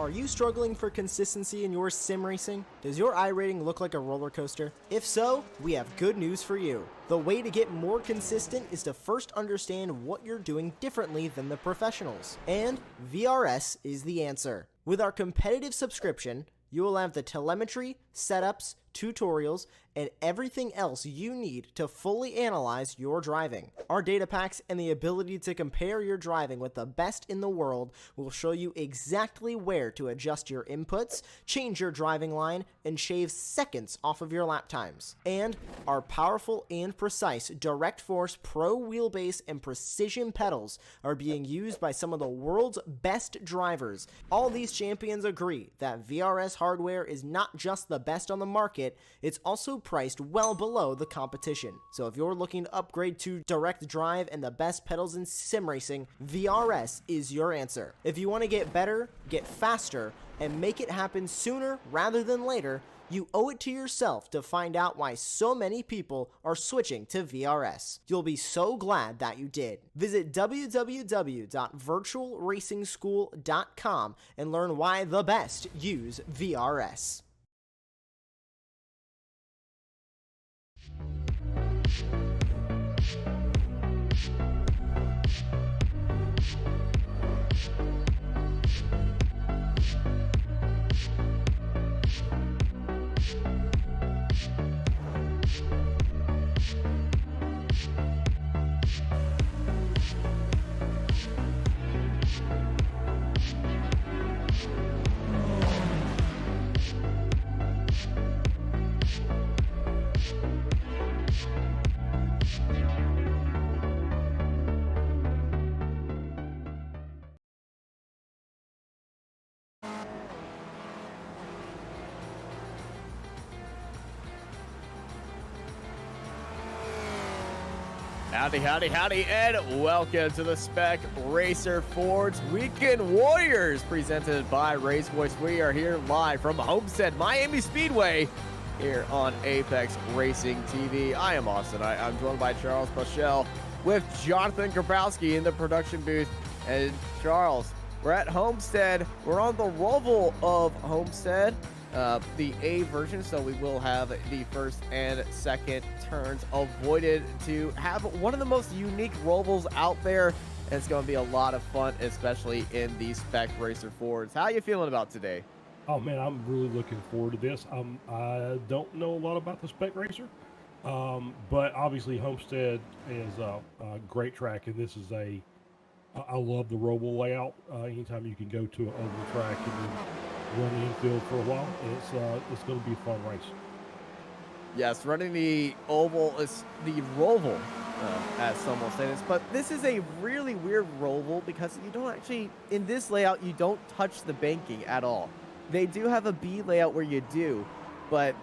Are you struggling for consistency in your sim racing? Does your iRating look like a roller coaster? If so, we have good news for you. The way to get more consistent is to first understand what you're doing differently than the professionals. And VRS is the answer. With our competitive subscription, you will have the telemetry, setups, tutorials, and everything else you need to fully analyze your driving. Our data packs and the ability to compare your driving with the best in the world will show you exactly where to adjust your inputs, change your driving line, and shave seconds off of your lap times. And our powerful and precise Direct Force Pro wheelbase and precision pedals are being used by some of the world's best drivers. All these champions agree that VRS hardware is not just the best on the market, it's also priced well below the competition. So if you're looking to upgrade to direct drive and the best pedals in sim racing, VRS is your answer. If you want to get better, get faster, and make it happen sooner rather than later, you owe it to yourself to find out why so many people are switching to VRS. You'll be so glad that you did. Visit www.virtualracingschool.com and learn why the best use VRS. Howdy, howdy, howdy, and welcome to the Spec Racer Fords Weekend Warriors presented by RaceVoice. We are here live from Homestead, Miami Speedway here on Apex Racing TV. I am Austin. I'm joined by Charles Bushell with Jonathan Grabowski in the production booth. And Charles, we're at Homestead. We're on the Roval of Homestead, the A version, so we will have the first and second turns avoided to have one of the most unique Rovals out there. And it's going to be a lot of fun, especially in the Spec Racer Fords. How are you feeling about today? Oh man, I'm really looking forward to this. I don't know a lot about the Spec Racer, but obviously Homestead is a great track, and this is I love the Roval layout. Anytime you can go to an oval track and then run the infield for a while, it's going to be a fun race. Yes, running the oval is the Roval, as some will say this, but this is a really weird Roval because you don't actually, in this layout, you don't touch the banking at all. They do have a B layout where you do, but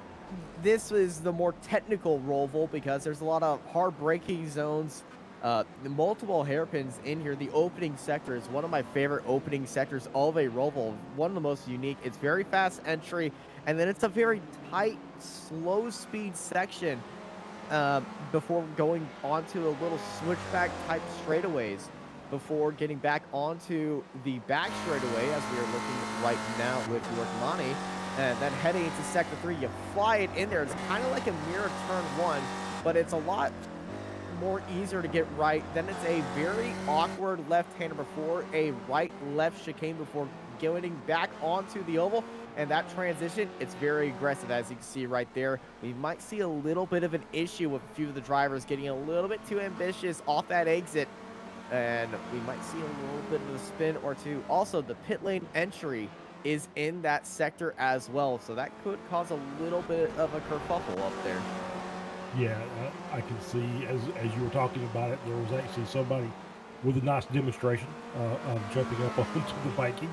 this is the more technical Roval because there's a lot of hard braking zones, the multiple hairpins in here. The opening sector is one of my favorite opening sectors of a Roval, one of the most unique. It's very fast entry, and then it's a very tight, slow speed section before going onto a little switchback type straightaways before getting back onto the back straightaway, as we are looking right now with Yorkmani, and then heading into sector 3. You fly it in there. It's kind of like a mirror turn 1, but it's a lot more easier to get right. Then it's a very awkward left-hander before a right-left chicane before getting back onto the oval. And that transition, it's very aggressive, as you can see right there. We might see a little bit of an issue with a few of the drivers getting a little bit too ambitious off that exit, and we might see a little bit of a spin or two. Also, the pit lane entry is in that sector as well, so that could cause a little bit of a kerfuffle up there. Yeah, I can see, as you were talking about it, there was actually somebody with a nice demonstration of jumping up onto the banking.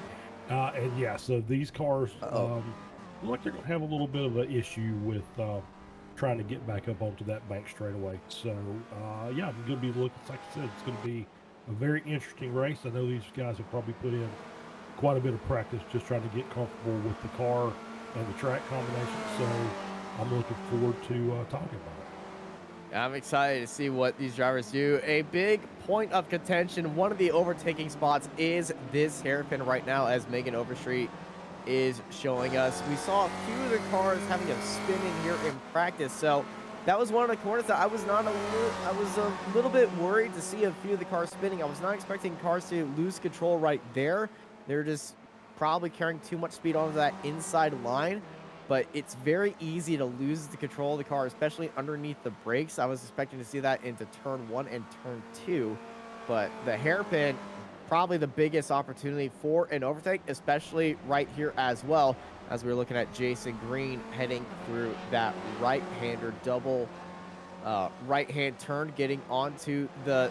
And yeah, so these cars look like they're going to have a little bit of an issue with trying to get back up onto that bank straightaway. So yeah, I'm going to be looking, like I said, it's going to be a very interesting race. I know these guys have probably put in quite a bit of practice just trying to get comfortable with the car and the track combination. So I'm looking forward to talking about it. I'm excited to see what these drivers do. A big point of contention, one of the overtaking spots is this hairpin right now, as Megan Overstreet is showing us. We saw a few of the cars having a spin in here in practice, so that was one of the corners that I was a little bit worried to see a few of the cars spinning. I was not expecting cars to lose control right there. They're just probably carrying too much speed onto that inside line, but it's very easy to lose the control of the car, especially underneath the brakes. I was expecting to see that into turn 1 and turn 2, but the hairpin, probably the biggest opportunity for an overtake, especially right here as well, as we're looking at Jason Green heading through that right-hander double right-hand turn, getting onto the,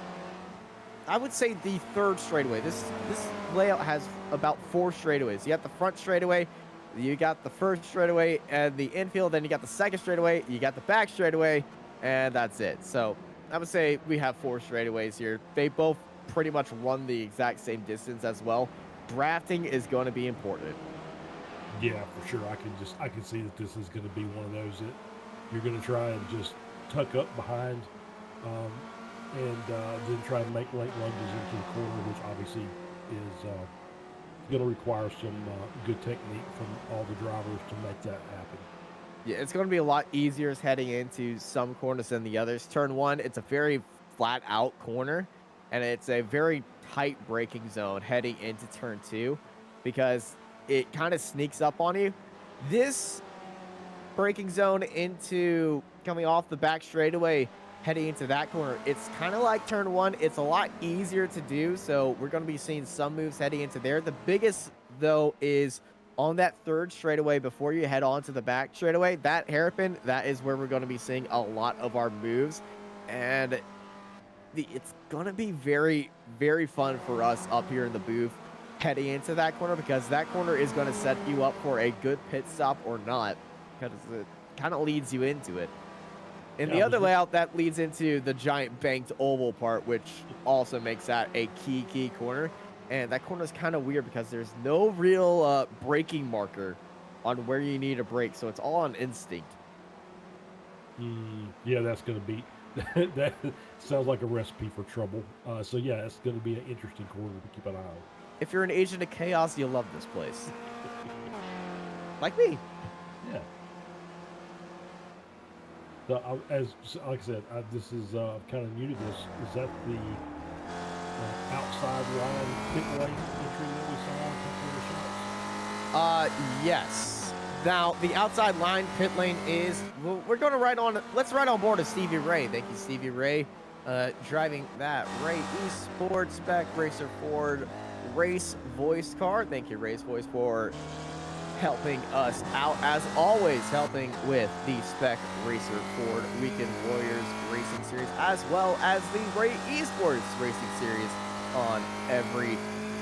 I would say, the third straightaway. This layout has about 4 straightaways. You got the front straightaway, you got the first straightaway and the infield, then you got the second straightaway, you got the back straightaway, and that's it. So I would say we have 4 straightaways here. They both pretty much run the exact same distance as well. Drafting is going to be important. Yeah, for sure. I can see that this is going to be one of those that you're going to try and just tuck up behind, and then try and make late lunges into the corner, which obviously is going to require some good technique from all the drivers to make that happen. Yeah, it's going to be a lot easier heading into some corners than the others. Turn 1, it's a very flat out corner, and it's a very tight braking zone heading into turn 2 because it kind of sneaks up on you. This braking zone into coming off the back straightaway, heading into that corner, it's kind of like turn 1. It's a lot easier to do, so we're going to be seeing some moves heading into there. The biggest, though, is on that third straightaway before you head on to the back straightaway. That hairpin, that is where we're going to be seeing a lot of our moves, and it's going to be very, very fun for us up here in the booth heading into that corner, because that corner is going to set you up for a good pit stop or not, because it kind of leads you into it. And the other layout, that leads into the giant banked oval part, which also makes that a key corner. And that corner is kind of weird because there's no real braking marker on where you need to brake, so it's all on instinct. Yeah, that's going to be... that sounds like a recipe for trouble. So yeah, it's going to be an interesting corner to keep an eye on. If you're an agent of chaos, you'll love this place. Like me. Yeah. So, like I said, this is kind of new to this. Is that the outside line pit lane entry that we saw on some of the shots? Yes. Now, the outside line pit lane is, we're going to let's ride on board of Stevie Ray. Thank you, Stevie Ray, driving that Ray esports spec racer Ford RaceVoice car. Thank you, RaceVoice, for helping us out, as always, helping with the Spec Racer Ford Weekend Warriors Racing Series, as well as the Ray Esports Racing Series on every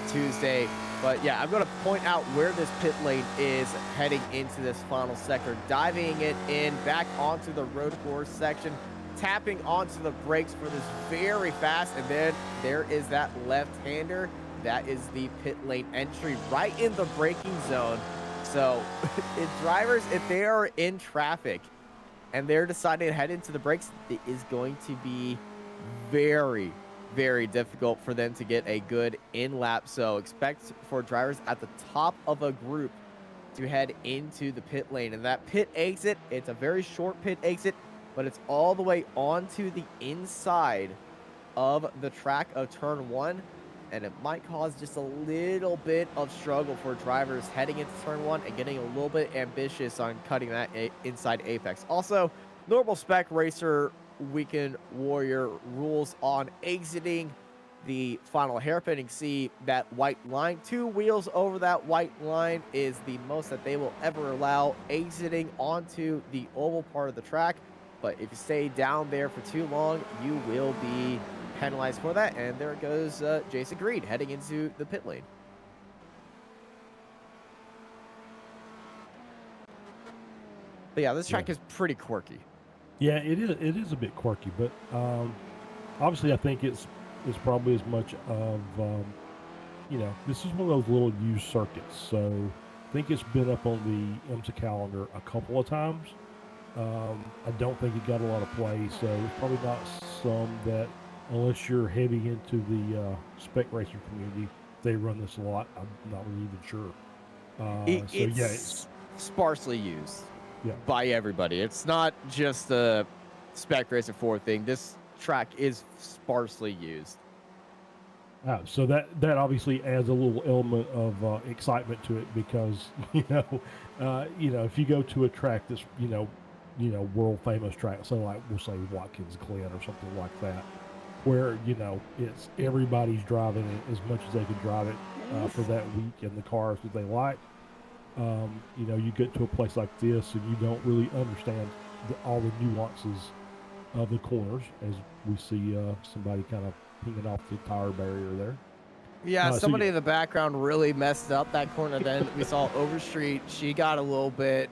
Tuesday. But yeah, I'm going to point out where this pit lane is heading into this final sector, diving it in back onto the road course section, tapping onto the brakes for this very fast, and then there is that left-hander. That is the pit lane entry right in the braking zone. So if drivers, if they are in traffic and they're deciding to head into the brakes, it is going to be very, very difficult for them to get a good in-lap. So expect for drivers at the top of a group to head into the pit lane. And that pit exit, it's a very short pit exit, but it's all the way onto the inside of the track of turn 1. And it might cause just a little bit of struggle for drivers heading into turn 1 and getting a little bit ambitious on cutting that inside apex. Also, normal spec racer Weekend Warrior rules on exiting the final hairpin. You can see that white line. 2 wheels over that white line is the most that they will ever allow exiting onto the oval part of the track. But if you stay down there for too long, you will be penalized for that. And there goes Jason Green heading into the pit lane. But yeah, this track is pretty quirky. Yeah, it is a bit quirky, but obviously I think it's probably as much of this is one of those little used circuits. So I think it's been up on the IMSA calendar a couple of times. I don't think it got a lot of play, so it's probably not some that, unless you're heavy into the spec racer community, they run this a lot. I'm not really even sure. It's sparsely used Yeah. by everybody. It's not just a spec racer 4 thing. This track is sparsely used. So that obviously adds a little element of excitement to it because if you go to a track that's world famous track, so like we'll say Watkins Glen or something like that, where it's everybody's driving it as much as they can drive it for that week in the cars that they like. You get to a place like this and you don't really understand all the nuances of the corners, as we see somebody kind of pinging off the tire barrier there. Yeah, somebody in the background really messed up that corner. Then we saw Overstreet. She got a little bit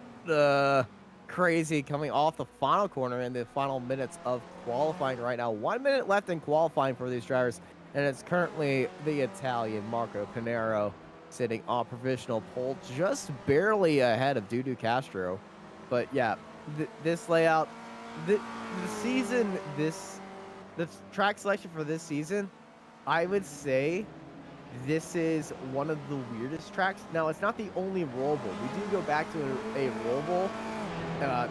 crazy coming off the final corner in the final minutes of qualifying right now. 1 minute left in qualifying for these drivers, and it's currently the Italian Marco Pinero sitting on provisional pole, just barely ahead of Dudu Castro. But yeah, this layout, the season, the track selection for this season, I would say this is one of the weirdest tracks. Now, it's not the only rollable. We do go back to a rollable.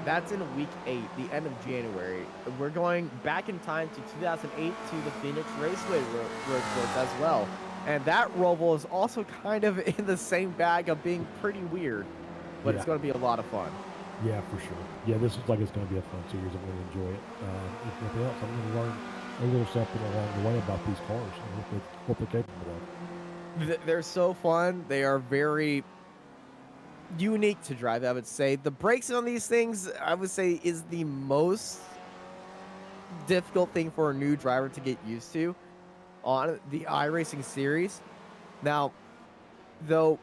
That's in week 8, the end of January. We're going back in time to 2008 to the Phoenix Raceway road course as well. And that rollable is also kind of in the same bag of being pretty weird, but it's going to be a lot of fun. Yeah, for sure. Yeah, this looks like it's going to be a fun series. I'm going to enjoy it. If nothing else, I'm going to learn a little something along the way about these cars and what they're capable of. They're so fun. They are very unique to drive, I would say. The brakes on these things, I would say, is the most difficult thing for a new driver to get used to on the iRacing series. Now, though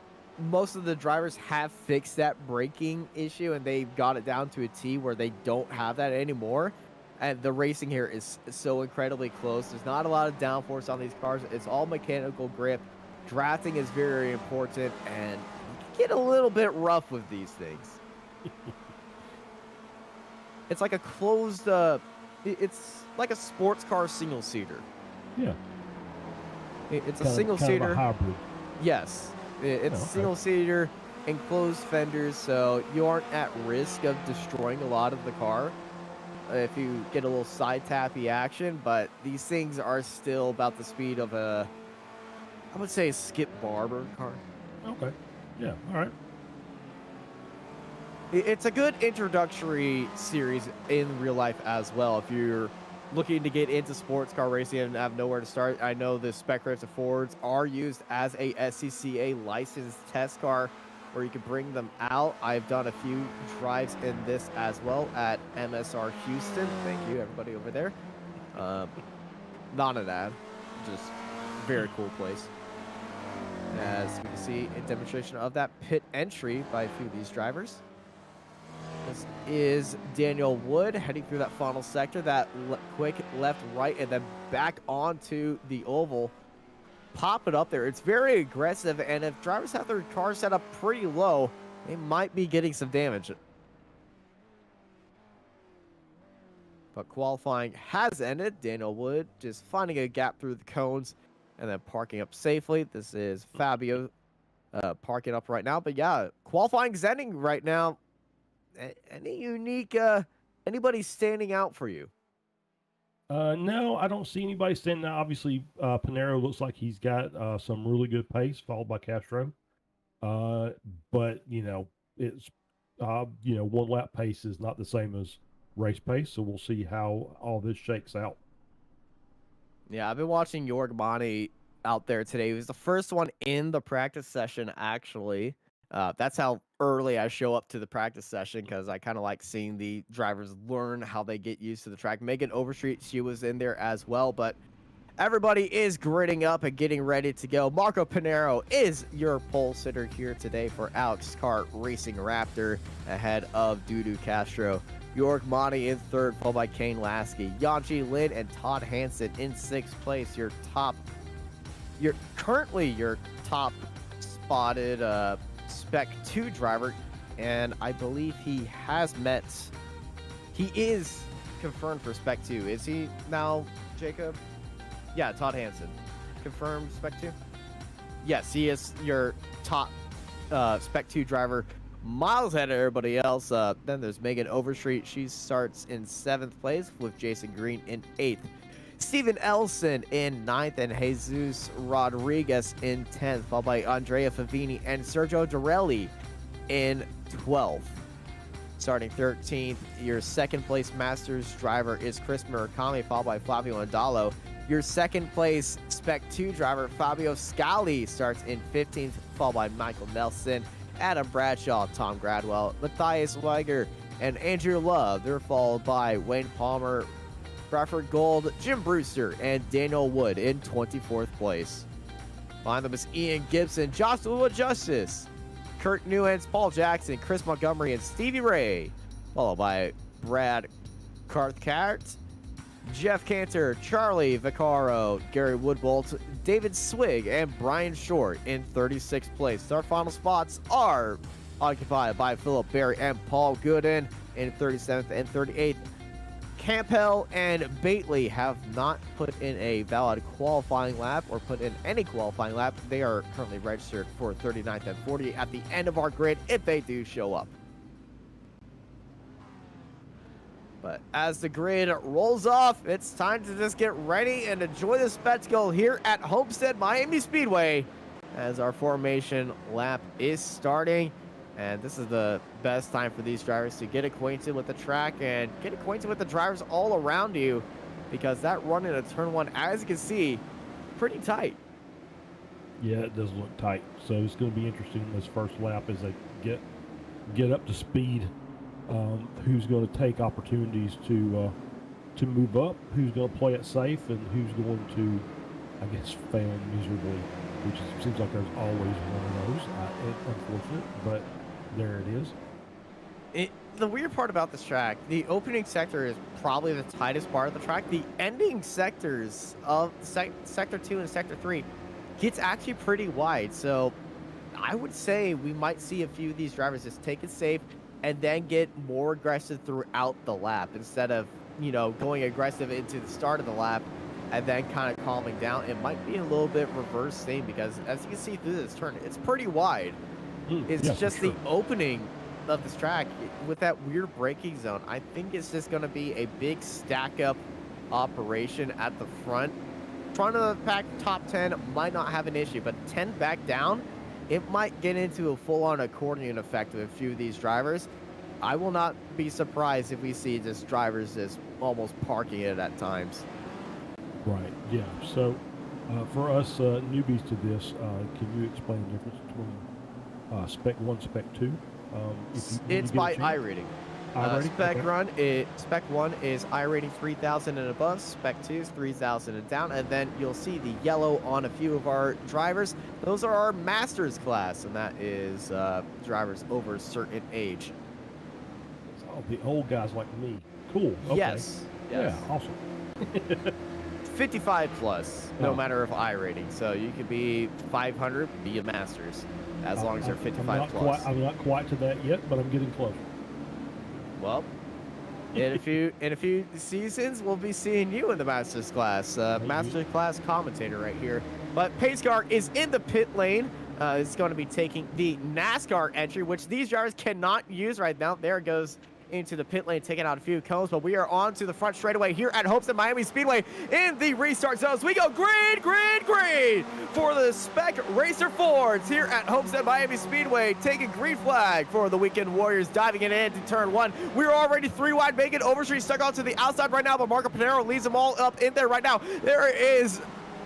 most of the drivers have fixed that braking issue and they've got it down to a T where they don't have that anymore, and the racing here is so incredibly close. There's not a lot of downforce on these cars. It's all mechanical grip. Drafting is very important, and you can get a little bit rough with these things. It's like a closed, it's like a sports car single-seater. Yeah. It's a single-seater. Kind of a hybrid. Yes. It's single-seater, enclosed fenders, so you aren't at risk of destroying a lot of the car if you get a little side tappy action, but these things are still about the speed of a, I would say, a Skip Barber car. Okay. Yeah. All right. It's a good introductory series in real life as well. If you're looking to get into sports car racing and have nowhere to start, I know the Spec Racer Fords are used as a SCCA licensed test car where you can bring them out. I've done a few drives in this as well at MSR Houston. Thank you, everybody over there. Not an ad, just very cool place. As we can see, a demonstration of that pit entry by a few of these drivers. This is Daniel Wood heading through that final sector, that quick left, right, and then back onto the oval. Pop it up there. It's very aggressive, and if drivers have their car set up pretty low, they might be getting some damage. But qualifying has ended. Daniel Wood just finding a gap through the cones and then parking up safely. This is Fabio parking up right now. But yeah, qualifying's ending right now. Any unique, anybody standing out for you? No, I don't see anybody standing out. Obviously, Pinero looks like he's got some really good pace, followed by Castro. But it's one lap pace is not the same as race pace, so we'll see how all this shakes out. Yeah, I've been watching Jorg Mani out there today. He was the first one in the practice session, actually. That's how early I show up to the practice session, because I kind of like seeing the drivers learn how they get used to the track. Megan Overstreet, she was in there as well, but everybody is gritting up and getting ready to go. Marco Pinero is your pole sitter here today for Alex Cart Racing Raptor ahead of Dudu Castro. Jorg Mani in third, followed by Kane Lasky. Yanji Lin and Todd Hansen in sixth place. Currently your top spotted Spec 2 driver, and I believe he is confirmed for Spec 2. Is he now, Jacob? Yeah, Todd Hansen. Confirmed Spec 2? Yes, he is your top Spec 2 driver, miles ahead of everybody else. Then there's Megan Overstreet. She starts in 7th place with Jason Green in 8th. Steven Elson in 9th and Jesus Rodriguez in 10th, followed by Andrea Favini and Sergio Dorelli in 12th. Starting 13th, your 2nd place Masters driver is Chris Murakami, followed by Flavio Andalo. Your 2nd place Spec 2 driver, Fabio Scali, starts in 15th, followed by Michael Nelson, Adam Bradshaw, Tom Gradwell, Matthias Weiger, and Andrew Love. They're followed by Wayne Palmer, Bradford Gold, Jim Brewster, and Daniel Wood in 24th place. Behind them is Ian Gibson, Joshua Justice, Kurt Newens, Paul Jackson, Chris Montgomery, and Stevie Ray, followed by Brad Cathcart, Jeff Cantor, Charlie Vaccaro, Gary Woodbolt, David Swig, and Brian Short in 36th place. Our final spots are occupied by Philip Berry and Paul Gooden in 37th and 38th. Campbell and Bately have not put in a valid qualifying lap or put in any qualifying lap. They are currently registered for 39th and 40th at the end of our grid if they do show up. But as the grid rolls off, it's time to just get ready and enjoy the spectacle here at Homestead Miami Speedway as our formation lap is starting. And this is the best time for these drivers to get acquainted with the track and get acquainted with the drivers all around you, because that run into turn 1, as you can see, pretty tight. Yeah, it does look tight. So it's going to be interesting in this first lap as they get up to speed. Who's going to take opportunities to move up? Who's going to play it safe, and who's going to, I guess, fail miserably? Which seems like there's always one of those. Unfortunate, but there it is. The weird part about this track, the opening sector is probably the tightest part of the track. The ending sectors of Sector 2 and Sector 3 gets actually pretty wide. So I would say we might see a few of these drivers just take it safe and then get more aggressive throughout the lap instead of, going aggressive into the start of the lap and then kind of calming down. It might be a little bit reverse thing, because as you can see through this turn, it's pretty wide. It's just the opening of this track with that weird braking zone. I think it's just going to be a big stack up operation at the front. Trying to pack top 10 might not have an issue, but 10 back down, it might get into a full-on accordion effect with a few of these drivers. I will not be surprised if we see just drivers just almost parking it at times. Right, yeah. So for us newbies to this, can you explain the difference between Spec 1, Spec 2? It's by iRating. Spec 1 is iRating 3,000 and above. Spec 2 is 3,000 and down. And then you'll see the yellow on a few of our drivers. Those are our Masters class, and that is drivers over a certain age. Oh, the old guys like me. Cool. Okay. Yes. Yeah, awesome. 55 plus, no matter of iRating. So you could be 500, be a Masters, as long as you're 55 plus. I'm not quite to that yet, but I'm getting closer. Well, in a few seasons, we'll be seeing you in the Masters class. Masters class commentator right here. But Pace Car is in the pit lane. It's going to be taking the NASCAR entry, which these drivers cannot use right now. There it goes into the pit lane, taking out a few cones, but we are on to the front straightaway here at Homestead Miami Speedway in the restart zones. We go green for the Spec Racer Fords here at Homestead Miami Speedway, taking green flag for the Weekend Warriors, diving it into turn 1. We're already 3 wide, Megan Overstreet stuck onto the outside right now, but Marco Panero leads them all up in there right now. There is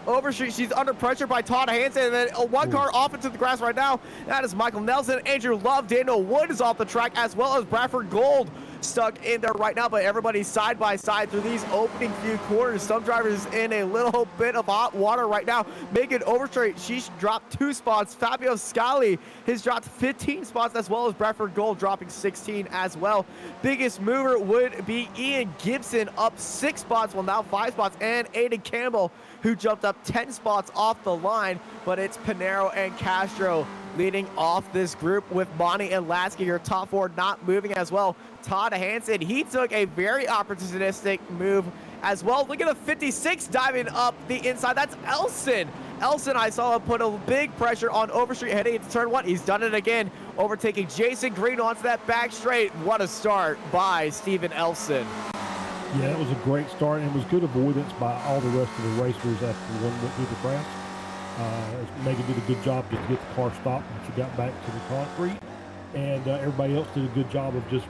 Overstreet, she's under pressure by Todd Hansen, and then one car off into the grass right now. That is Michael Nelson. Andrew Love, Daniel Wood is off the track, as well as Bradford Gold stuck in there right now, but everybody's side by side through these opening few corners. Some drivers in a little bit of hot water right now. Megan Overstreet, she's dropped 2 spots. Fabio Scali has dropped 15 spots, as well as Bradford Gold dropping 16 as well. Biggest mover would be Ian Gibson, up 6 spots, well now 5 spots, and Aiden Campbell, who jumped up 10 spots off the line, but it's Panero and Castro leading off this group, with Bonnie and Lasky, your top 4, not moving as well. Todd Hansen, he took a very opportunistic move as well. Look at a 56 diving up the inside. That's Elson Elson, I saw him put a big pressure on Overstreet heading into turn 1. He's done it again, overtaking Jason Green onto that back straight. What a start by Steven Elson. Yeah, it was a great start, and it was good avoidance by all the rest of the racers after the one went through the crash. Megan did a good job just to get the car stopped when she got back to the concrete, and everybody else did a good job of just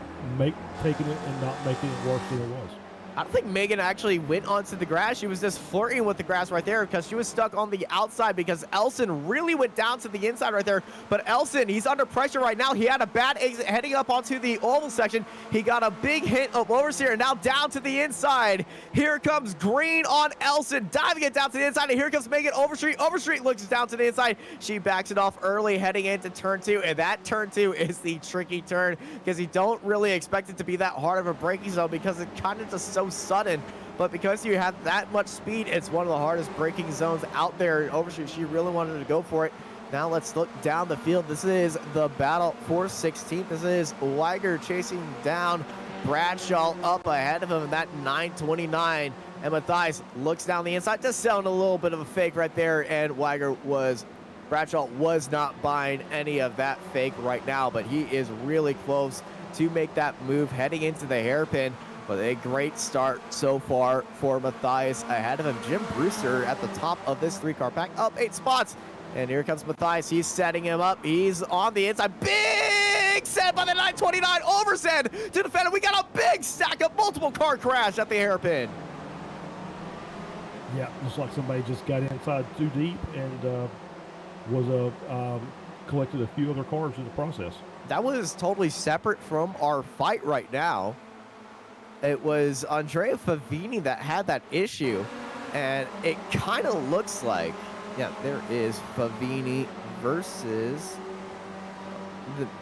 taking it and not making it worse than it was. I don't think Megan actually went onto the grass. She was just flirting with the grass right there because she was stuck on the outside because Elson really went down to the inside right there. But Elson, he's under pressure right now. He had a bad exit heading up onto the oval section. He got a big hit of oversteer and now down to the inside. Here comes Green on Elson, diving it down to the inside. And here comes Megan Overstreet. Overstreet looks down to the inside. She backs it off early heading into turn 2. And that turn 2 is the tricky turn because you don't really expect it to be that hard of a braking zone because it kind of just so sudden, but because you have that much speed, it's one of the hardest braking zones out there. Overstreet, she really wanted to go for it. Now let's look down the field. This is the battle for 16th. This is Weiger chasing down Bradshaw up ahead of him in that 929. And Matthias looks down the inside, just selling a little bit of a fake right there. And Bradshaw was not buying any of that fake right now, but he is really close to make that move heading into the hairpin. But a great start so far for Matthias ahead of him. Jim Brewster at the top of this 3-car pack, up 8 spots. And here comes Matthias. He's setting him up. He's on the inside. Big set by the 929. Overset to defend it. We got a big stack of multiple car crash at the hairpin. Yeah, looks like somebody just got inside too deep and collected a few other cars in the process. That was totally separate from our fight right now. It was Andrea Favini that had that issue, and it kind of looks like, yeah, there is Favini versus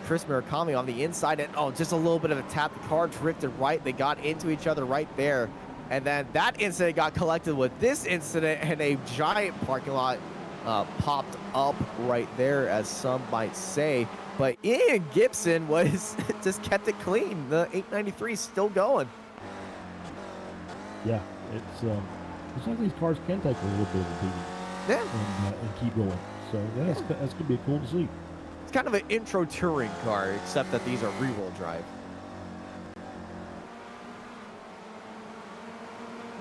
Chris Murakami on the inside, and just a little bit of a tap. The car drifted right. They got into each other right there, and then that incident got collected with this incident, and a giant parking lot popped up right there, as some might say. But Ian Gibson was just kept it clean. The 893 is still going. Yeah, it's like these cars can take a little bit of a beating. Yeah. And keep going. So that's going to be cool to see. It's kind of an intro touring car, except that these are rear-wheel drive.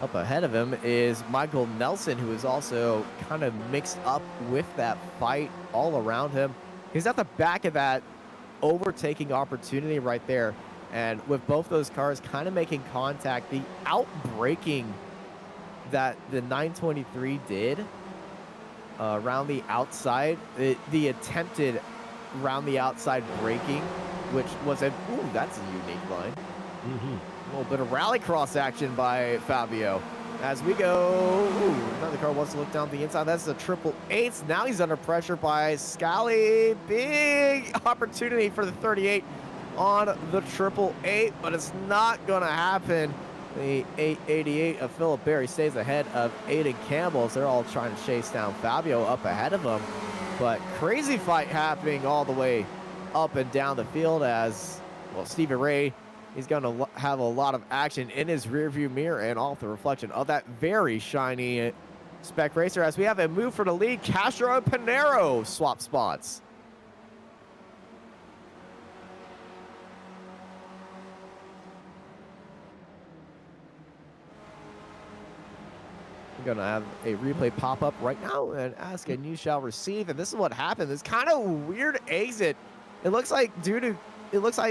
Up ahead of him is Michael Nelson, who is also kind of mixed up with that fight all around him. He's at the back of that overtaking opportunity right there. And with both those cars kind of making contact, the outbraking that the 923 did around the outside, the attempted around the outside braking, which was that's a unique line. A little bit of rallycross action by Fabio. As we go, another car wants to look down the inside. That's the 888. Now he's under pressure by Scally. Big opportunity for the 38 on the 888, but it's not going to happen. The 888 of Philip Berry stays ahead of Aiden Campbell as they're all trying to chase down Fabio up ahead of him. But crazy fight happening all the way up and down the field as, well, Stevie Ray, he's going to have a lot of action in his rearview mirror and off the reflection of that very shiny spec racer as we have a move for the lead. Castro and Panero swap spots. Going to have a replay pop up right now and ask and you shall receive. And this is what happened. This kind of weird exit. It looks like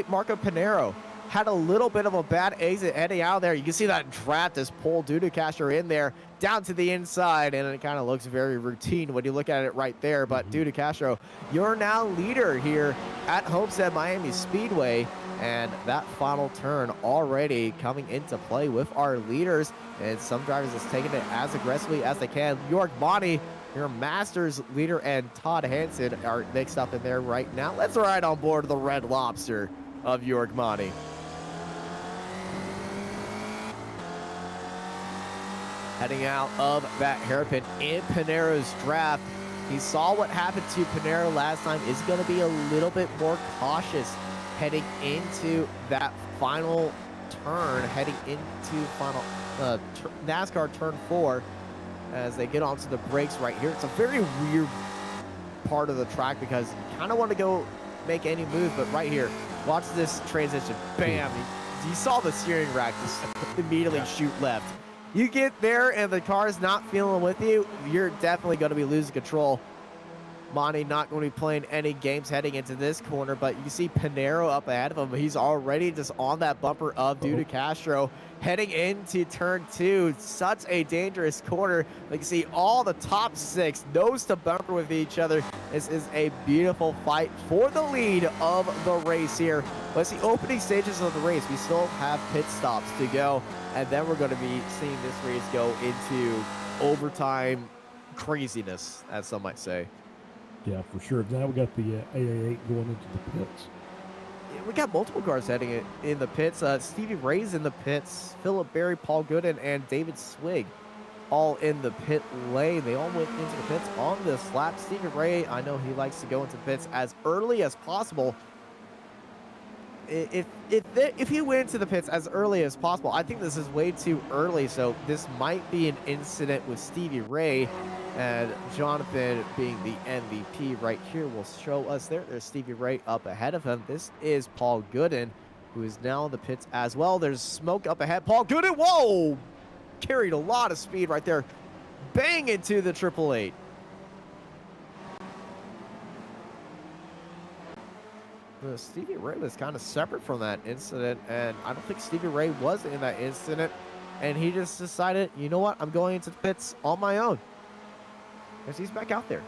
Marco Panero had a little bit of a bad exit heading out there. You can see that draft has pulled Duducaster in there down to the inside, and it kind of looks very routine when you look at it right there. But Duducastro, you're now leader here at Homestead Miami Speedway. And that final turn already coming into play with our leaders. And some drivers is taking it as aggressively as they can. York Bonnie, your Masters leader, and Todd Hansen are mixed up in there right now. Let's ride on board the Red Lobster of York Bonnie. Heading out of that hairpin in Panero's draft. He saw what happened to Panero last time. Is going to be a little bit more cautious heading into that final turn, heading into final NASCAR turn 4. as they get onto the brakes right here. It's a very weird part of the track because you kind of want to go make any move, but right here, watch this transition. Bam! You saw the steering rack just immediately shoot left. You get there and the car is not feeling with you, you're definitely going to be losing control. Monty not going to be playing any games heading into this corner, but you see Pinero up ahead of him. He's already just on that bumper of Duda Castro heading into turn 2. Such a dangerous corner. You can see all the top 6 nose to bumper with each other. This is a beautiful fight for the lead of the race here. But it's the opening stages of the race. We still have pit stops to go, and then we're going to be seeing this race go into overtime craziness, as some might say. Yeah, for sure. Now we got the AA8 going into the pits. Yeah, we got multiple cars heading in the pits. Stevie Ray's in the pits. Philip Berry, Paul Gooden, and David Swig all in the pit lane. They all went into the pits on this lap. Stevie Ray, I know he likes to go into the pits as early as possible. If he went into the pits as early as possible, I think this is way too early, so this might be an incident with Stevie Ray. And Jonathan, being the MVP right here, will show us there. There's Stevie Ray up ahead of him. This is Paul Gooden, who is now in the pits as well. There's smoke up ahead. Paul Gooden, whoa! Carried a lot of speed right there. Bang into the 888. Stevie Ray was kind of separate from that incident, and I don't think Stevie Ray was in that incident. And he just decided, you know what, I'm going into the pits on my own. Because he's back out there.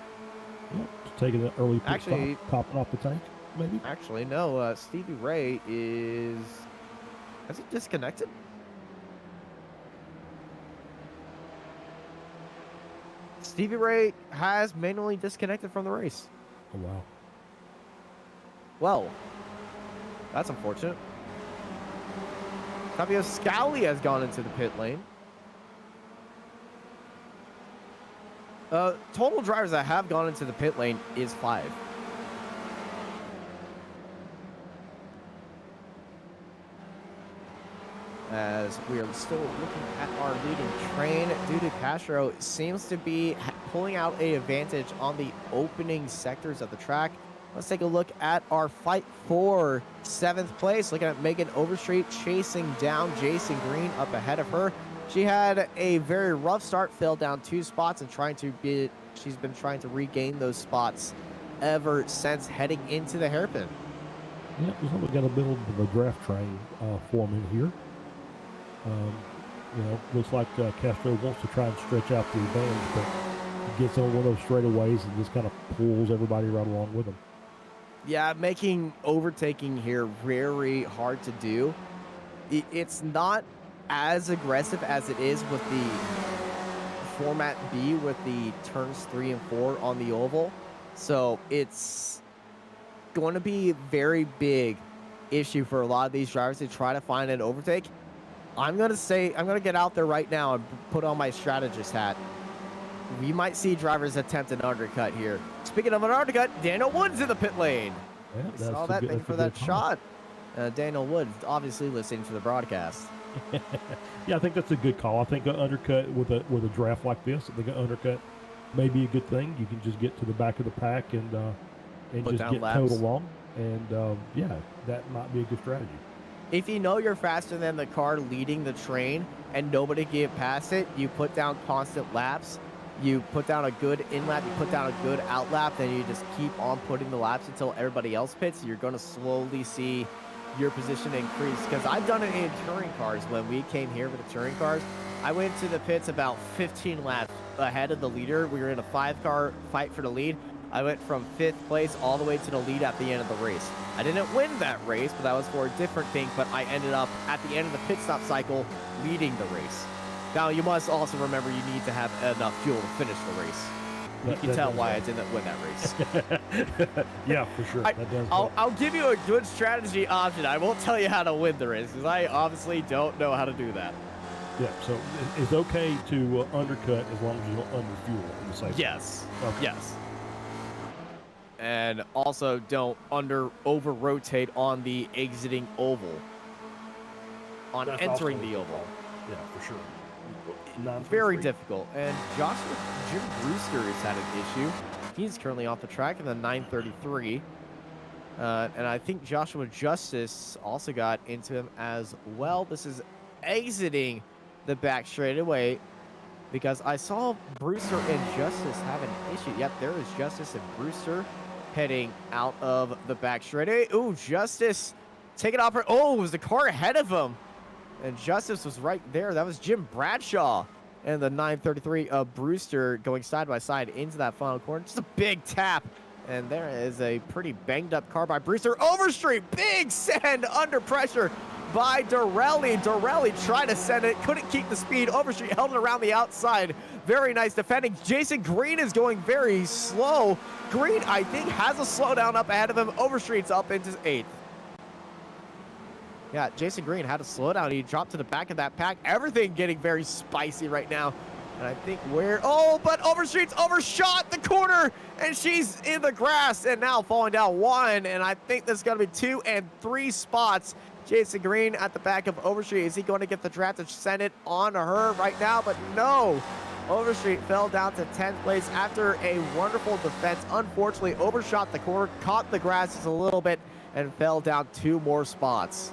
Yeah, just taking an early pit stop, topping off the tank, maybe? Actually, no. Stevie Ray is... Has he disconnected? Stevie Ray has manually disconnected from the race. Oh, wow. Well, that's unfortunate. Fabio Scali has gone into the pit lane. Total drivers that have gone into the pit lane is 5. As we are still looking at our leading train, Duda Castro seems to be pulling out an advantage on the opening sectors of the track. Let's take a look at our fight for 7th place. Looking at Megan Overstreet chasing down Jason Green up ahead of her. She had a very rough start, fell down 2 spots, and she's been trying to regain those spots ever since heading into the hairpin. Yeah, we got a bit of a draft train forming here. You know, looks like Castro wants to try and stretch out the advantage, but he gets on one of those straightaways and just kind of pulls everybody right along with him. Yeah, making overtaking here very hard to do. It's not as aggressive as it is with the Format B with the turns 3 and 4 on the oval. So it's going to be a very big issue for a lot of these drivers to try to find an overtake. I'm going to get out there right now and put on my strategist hat. We might see drivers attempt an undercut here. Speaking of an undercut, Daniel Wood's in the pit lane. Yeah, We saw that. Thank you for that shot. Daniel Wood, obviously listening to the broadcast. Yeah, I think that's a good call. I think an undercut with a draft like this, I think an undercut may be a good thing. You can just get to the back of the pack and just get towed along. And yeah, that might be a good strategy. If you know you're faster than the car leading the train and nobody can get past it, you put down constant laps. You put down a good in lap, you put down a good out lap, then you just keep on putting the laps until everybody else pits. You're going to slowly see your position increase. Because I've done it in touring cars. When we came here with the touring cars, I went to the pits about 15 laps ahead of the leader. We were in a 5-car fight for the lead. I went from 5th place all the way to the lead at the end of the race. I didn't win that race, but that was for a different thing, but I ended up at the end of the pit stop cycle leading the race. Now, you must also remember you need to have enough fuel to finish the race. You can tell why I didn't win that race. Yeah, for sure. I'll give you a good strategy option. I won't tell you how to win the race, because I obviously don't know how to do that. Yeah, so it's okay to undercut as long as you don't underfuel in the same. Yes. Okay. Yes. And also don't over rotate on the exiting oval. On That's entering also the oval. Yeah, for sure. very difficult. And Jim Brewster has had an issue. He's currently off the track in the 933. And I think Joshua Justice also got into him as well. This is exiting the back straightaway because I saw Brewster and Justice have an issue. Yep, there is Justice and Brewster heading out of the back straightaway. Ooh, Justice taking off. Oh, it was the car ahead of him. And Justice was right there. That was Jim Bradshaw. And the 933 of Brewster going side by side into that final corner. Just a big tap. And there is a pretty banged up car by Brewster. Overstreet, big send under pressure by Dorelli. Dorelli tried to send it, couldn't keep the speed. Overstreet held it around the outside. Very nice defending. Jason Green is going very slow. Green, I think, has a slowdown up ahead of him. Overstreet's up into 8th. Yeah, Jason Green had to slow down. He dropped to the back of that pack. Everything getting very spicy right now. And I think but Overstreet's overshot the corner, and she's in the grass and now falling down 1. And I think there's going to be 2 and 3 spots. Jason Green at the back of Overstreet. Is he going to get the draft to send it on to her right now? But no. Overstreet fell down to 10th place after a wonderful defense. Unfortunately, overshot the corner, caught the grass just a little bit, and fell down 2 more spots.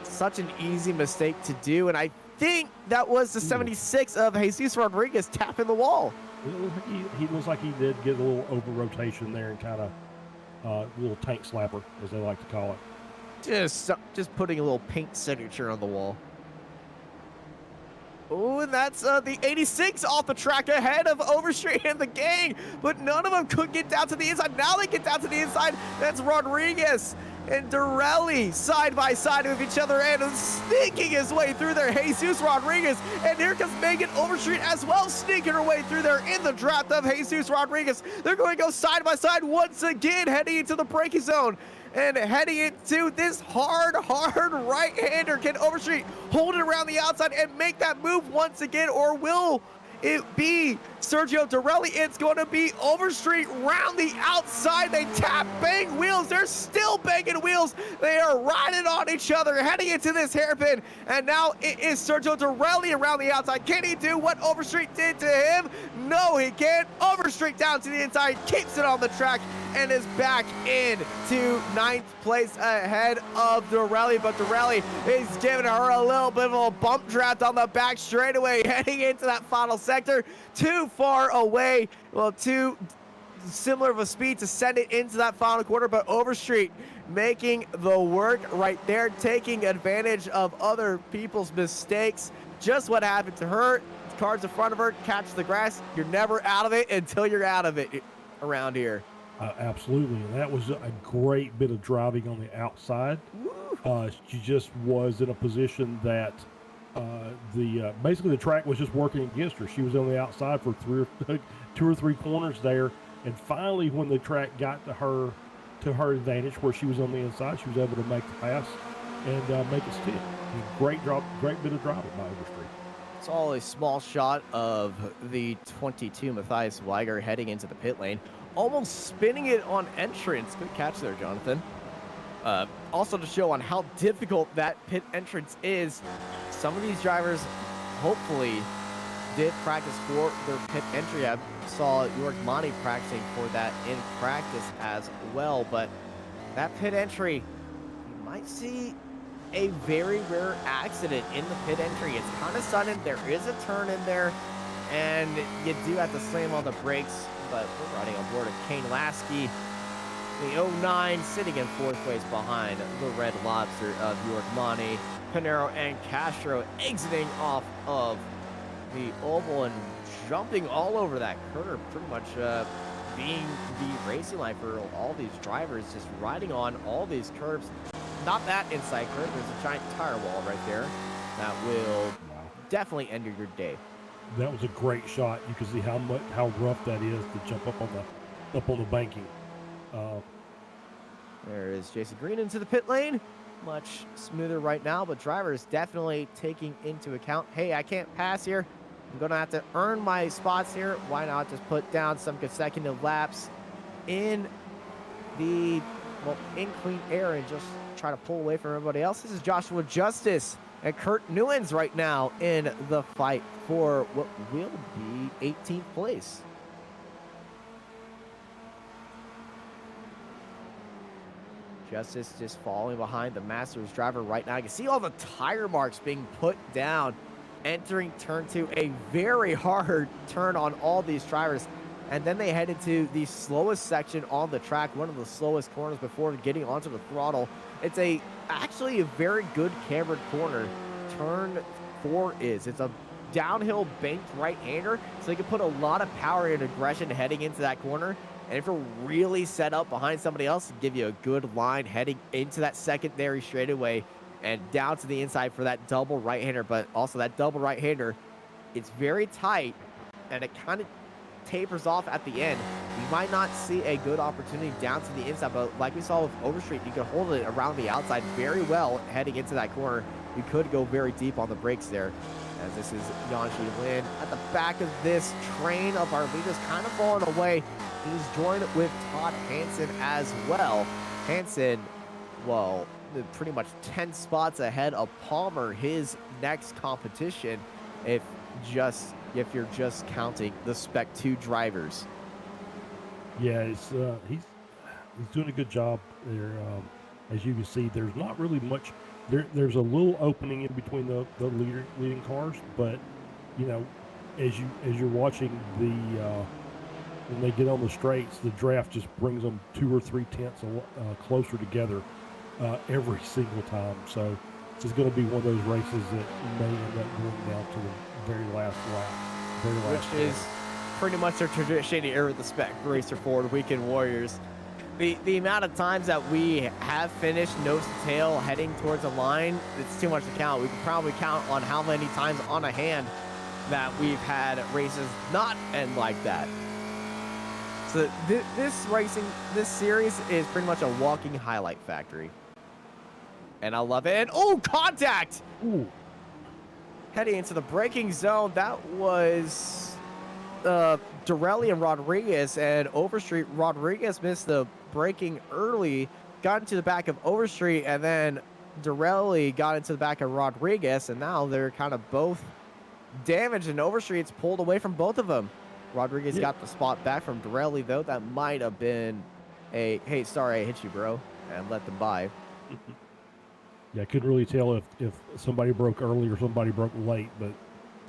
Such an easy mistake to do, and I think that was the 76 of Jesus Rodriguez tapping the wall. He looks like he did get a little over rotation there and kind of a little tank slapper, as they like to call it. Just putting a little paint signature on the wall. Oh, and that's the 86 off the track ahead of Overstreet and the gang, but none of them could get down to the inside. Now they get down to the inside. That's Rodriguez and Dorelli side by side with each other and sneaking his way through there. Jesus Rodriguez, and here comes Megan Overstreet as well, sneaking her way through there in the draft of Jesus Rodriguez. They're going to go side by side once again, heading into the braking zone. And heading into this hard right-hander. Can Overstreet hold it around the outside and make that move once again, or will it be Sergio Dorelli? It's going to be Overstreet round the outside. They tap, bang wheels. They're still banging wheels. They are riding on each other, heading into this hairpin. And now it is Sergio Dorelli around the outside. Can he do what Overstreet did to him? No, he can't. Overstreet down to the inside, keeps it on the track, and is back into 9th place ahead of Dorelli. But Dorelli is giving her a little bit of a bump draft on the back straightaway, heading into that final sector. Too far away. Well, too similar of a speed to send it into that final quarter, but Overstreet making the work right there, taking advantage of other people's mistakes. Just what happened to her. Cars in front of her, catch the grass. You're never out of it until you're out of it around here. Absolutely, and that was a great bit of driving on the outside. She just was in a position that basically the track was just working against her. She was on the outside for 2 or 3 corners there, and finally when the track got to her advantage where she was on the inside, she was able to make the pass and make it stick. Great bit of driving by Overstreet. It's all a small shot of the 22 Matthias Weiger heading into the pit lane, almost spinning it on entrance. Good catch there, Jonathan. Also to show on how difficult that pit entrance is, some of these drivers hopefully did practice for their pit entry. I saw York Monty practicing for that in practice as well, but that pit entry, you might see a very rare accident in the pit entry. It's kind of sudden. There is a turn in there, and you do have to slam on the brakes, but we're riding on board of Kane Lasky, the 09, sitting in 4th place behind the Red Lobster of York Monty. Pinero and Castro exiting off of the oval and jumping all over that curb, pretty much being the racing line for all these drivers, just riding on all these curbs. Not that inside curve. There's a giant tire wall right there that will definitely end your day. That was a great shot. You can see how rough that is to jump up on the banking. There is Jason Green into the pit lane. Much smoother right now, but drivers definitely taking into account, hey, I can't pass here. I'm going to have to earn my spots here. Why not just put down some consecutive laps in clean air and just try to pull away from everybody else. This is Joshua Justice and Kurt Newens right now in the fight for what will be 18th place. Justice just falling behind the Masters driver right now. You can see all the tire marks being put down, entering turn 2, a very hard turn on all these drivers. And then they head into the slowest section on the track, one of the slowest corners before getting onto the throttle. It's actually a very good cambered corner. Turn 4 is. It's a downhill banked right-hander, so you can put a lot of power and aggression heading into that corner. And if you're really set up behind somebody else, give you a good line heading into that secondary straightaway and down to the inside for that double right-hander. But also that double right-hander, it's very tight, and it kind of tapers off at the end. You might not see a good opportunity down to the inside, but like we saw with Overstreet, you can hold it around the outside very well heading into that corner. You could go very deep on the brakes there. As this is Yanshi Lin at the back of this train of our leaders, kind of falling away. He's joined with Todd Hansen as well. Hansen, well, pretty much 10 spots ahead of Palmer, his next competition, if you're just counting the Spec 2 drivers. Yeah, it's he's doing a good job there. As you can see, there's not really much. There's a little opening in between the leading cars, but you know, as you're watching when they get on the straights, the draft just brings them 2 or 3 tenths closer together every single time. So this is going to be one of those races that may end up going down to the very last lap. Which is pretty much a tradition here with the Spec Racer Ford Weekend Warriors. The amount of times that we have finished nose to tail heading towards a line, it's too much to count. We can probably count on how many times on a hand that we've had races not end like that. So this series is pretty much a walking highlight factory. And I love it. And, oh, contact! Ooh. Heading into the braking zone, that was Dorelli and Rodriguez, and Overstreet. Rodriguez missed the braking early, got into the back of Overstreet, and then Dorelli got into the back of Rodriguez, and now they're kind of both damaged, and Overstreet's pulled away from both of them. Rodriguez got the spot back from Dorelli, though. That might have been a, hey, sorry I hit you, bro, and let them by. Yeah, I couldn't really tell if somebody broke early or somebody broke late, but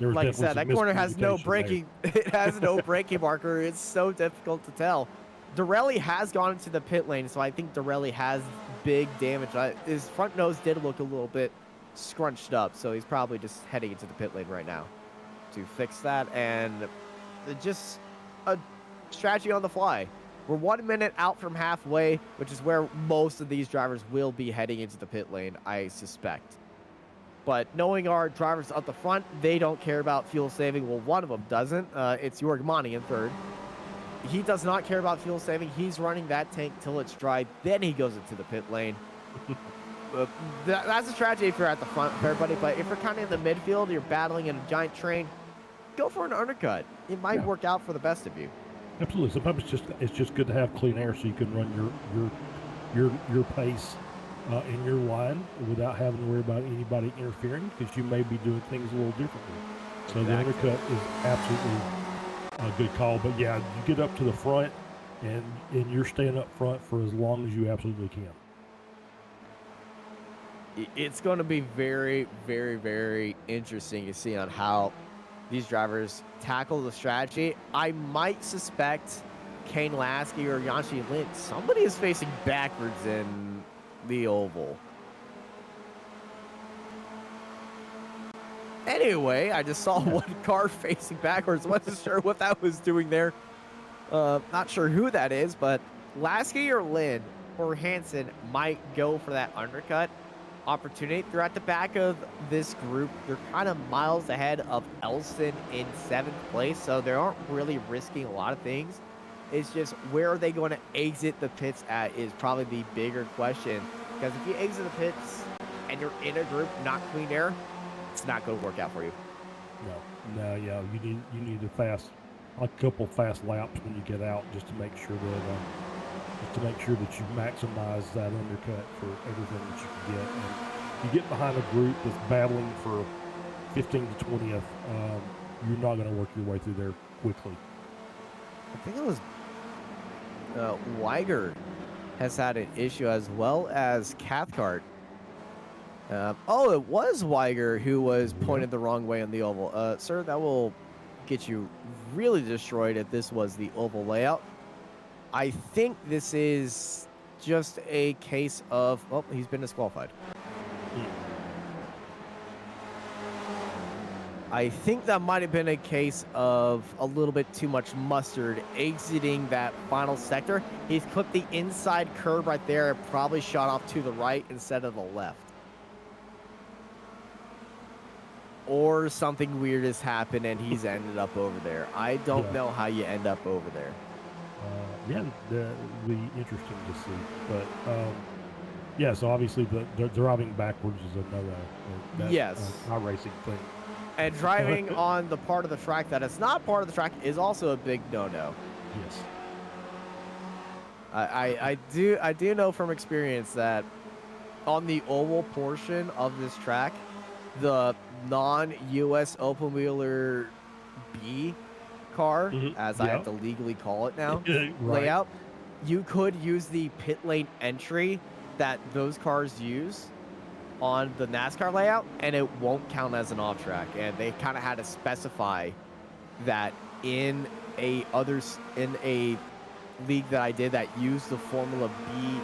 there was like I said, that corner has no braking. It has no braking marker. It's so difficult to tell. Dorelli has gone into the pit lane, so I think Dorelli has big damage. His front nose did look a little bit scrunched up, so he's probably just heading into the pit lane right now to fix that. And just a strategy on the fly. We're 1 minute out from halfway, which is where most of these drivers will be heading into the pit lane, I suspect. But knowing our drivers up the front, they don't care about fuel saving. Well, one of them doesn't. It's Jorg Mani in third. He does not care about fuel saving. He's running that tank till it's dry. Then he goes into the pit lane. That's a strategy if you're at the front, everybody. But if you're kind of in the midfield, you're battling in a giant train, go for an undercut. It might work out for the best of you. Absolutely. Sometimes it's just good to have clean air so you can run your pace in your line without having to worry about anybody interfering, because you may be doing things a little differently. So the undercut is absolutely a good call. But yeah, you get up to the front and you're staying up front for as long as you absolutely can. It's going to be very, very, very interesting to see on how these drivers tackle the strategy. I might suspect Kane Lasky or Yanshi Lin, somebody is facing backwards in the oval. Anyway, I just saw one car facing backwards. Wasn't sure what that was doing there. Not sure who that is, but Lasky or Lin or Hansen might go for that undercut opportunity. They're at the back of this group. They're kind of miles ahead of Elson in 7th place, so they aren't really risking a lot of things. It's just where are they going to exit the pits at is probably the bigger question. Because if you exit the pits and you're in a group, not clean air, it's not going to work out for you. No, yeah, you need a couple fast laps when you get out, just to make sure that just to make sure that you maximize that undercut for everything that you can get. And you get behind a group that's battling for 15 to 20th, you're not going to work your way through there quickly. I think it was Weiger has had an issue, as well as Cathcart. Oh, it was Weiger who was pointed the wrong way on the oval. Sir, that will get you really destroyed if this was the oval layout. I think this is just a case of, oh, he's been disqualified. I think that might have been a case of a little bit too much mustard exiting that final sector. He's clipped the inside curb right there and probably shot off to the right instead of the left. Or something weird has happened and he's ended up over there. I don't know how you end up over there. Yeah, that'd be interesting to see. But, yeah, so obviously the driving backwards is another iRacing thing. And driving on the part of the track that is not part of the track is also a big no-no. Yes. I do know from experience that on the oval portion of this track, the non-US open wheeler B car, as I have to legally call it now, layout, you could use the pit lane entry that those cars use on the NASCAR layout, and it won't count as an off track. And they kind of had to specify that in a league that I did that used the Formula B,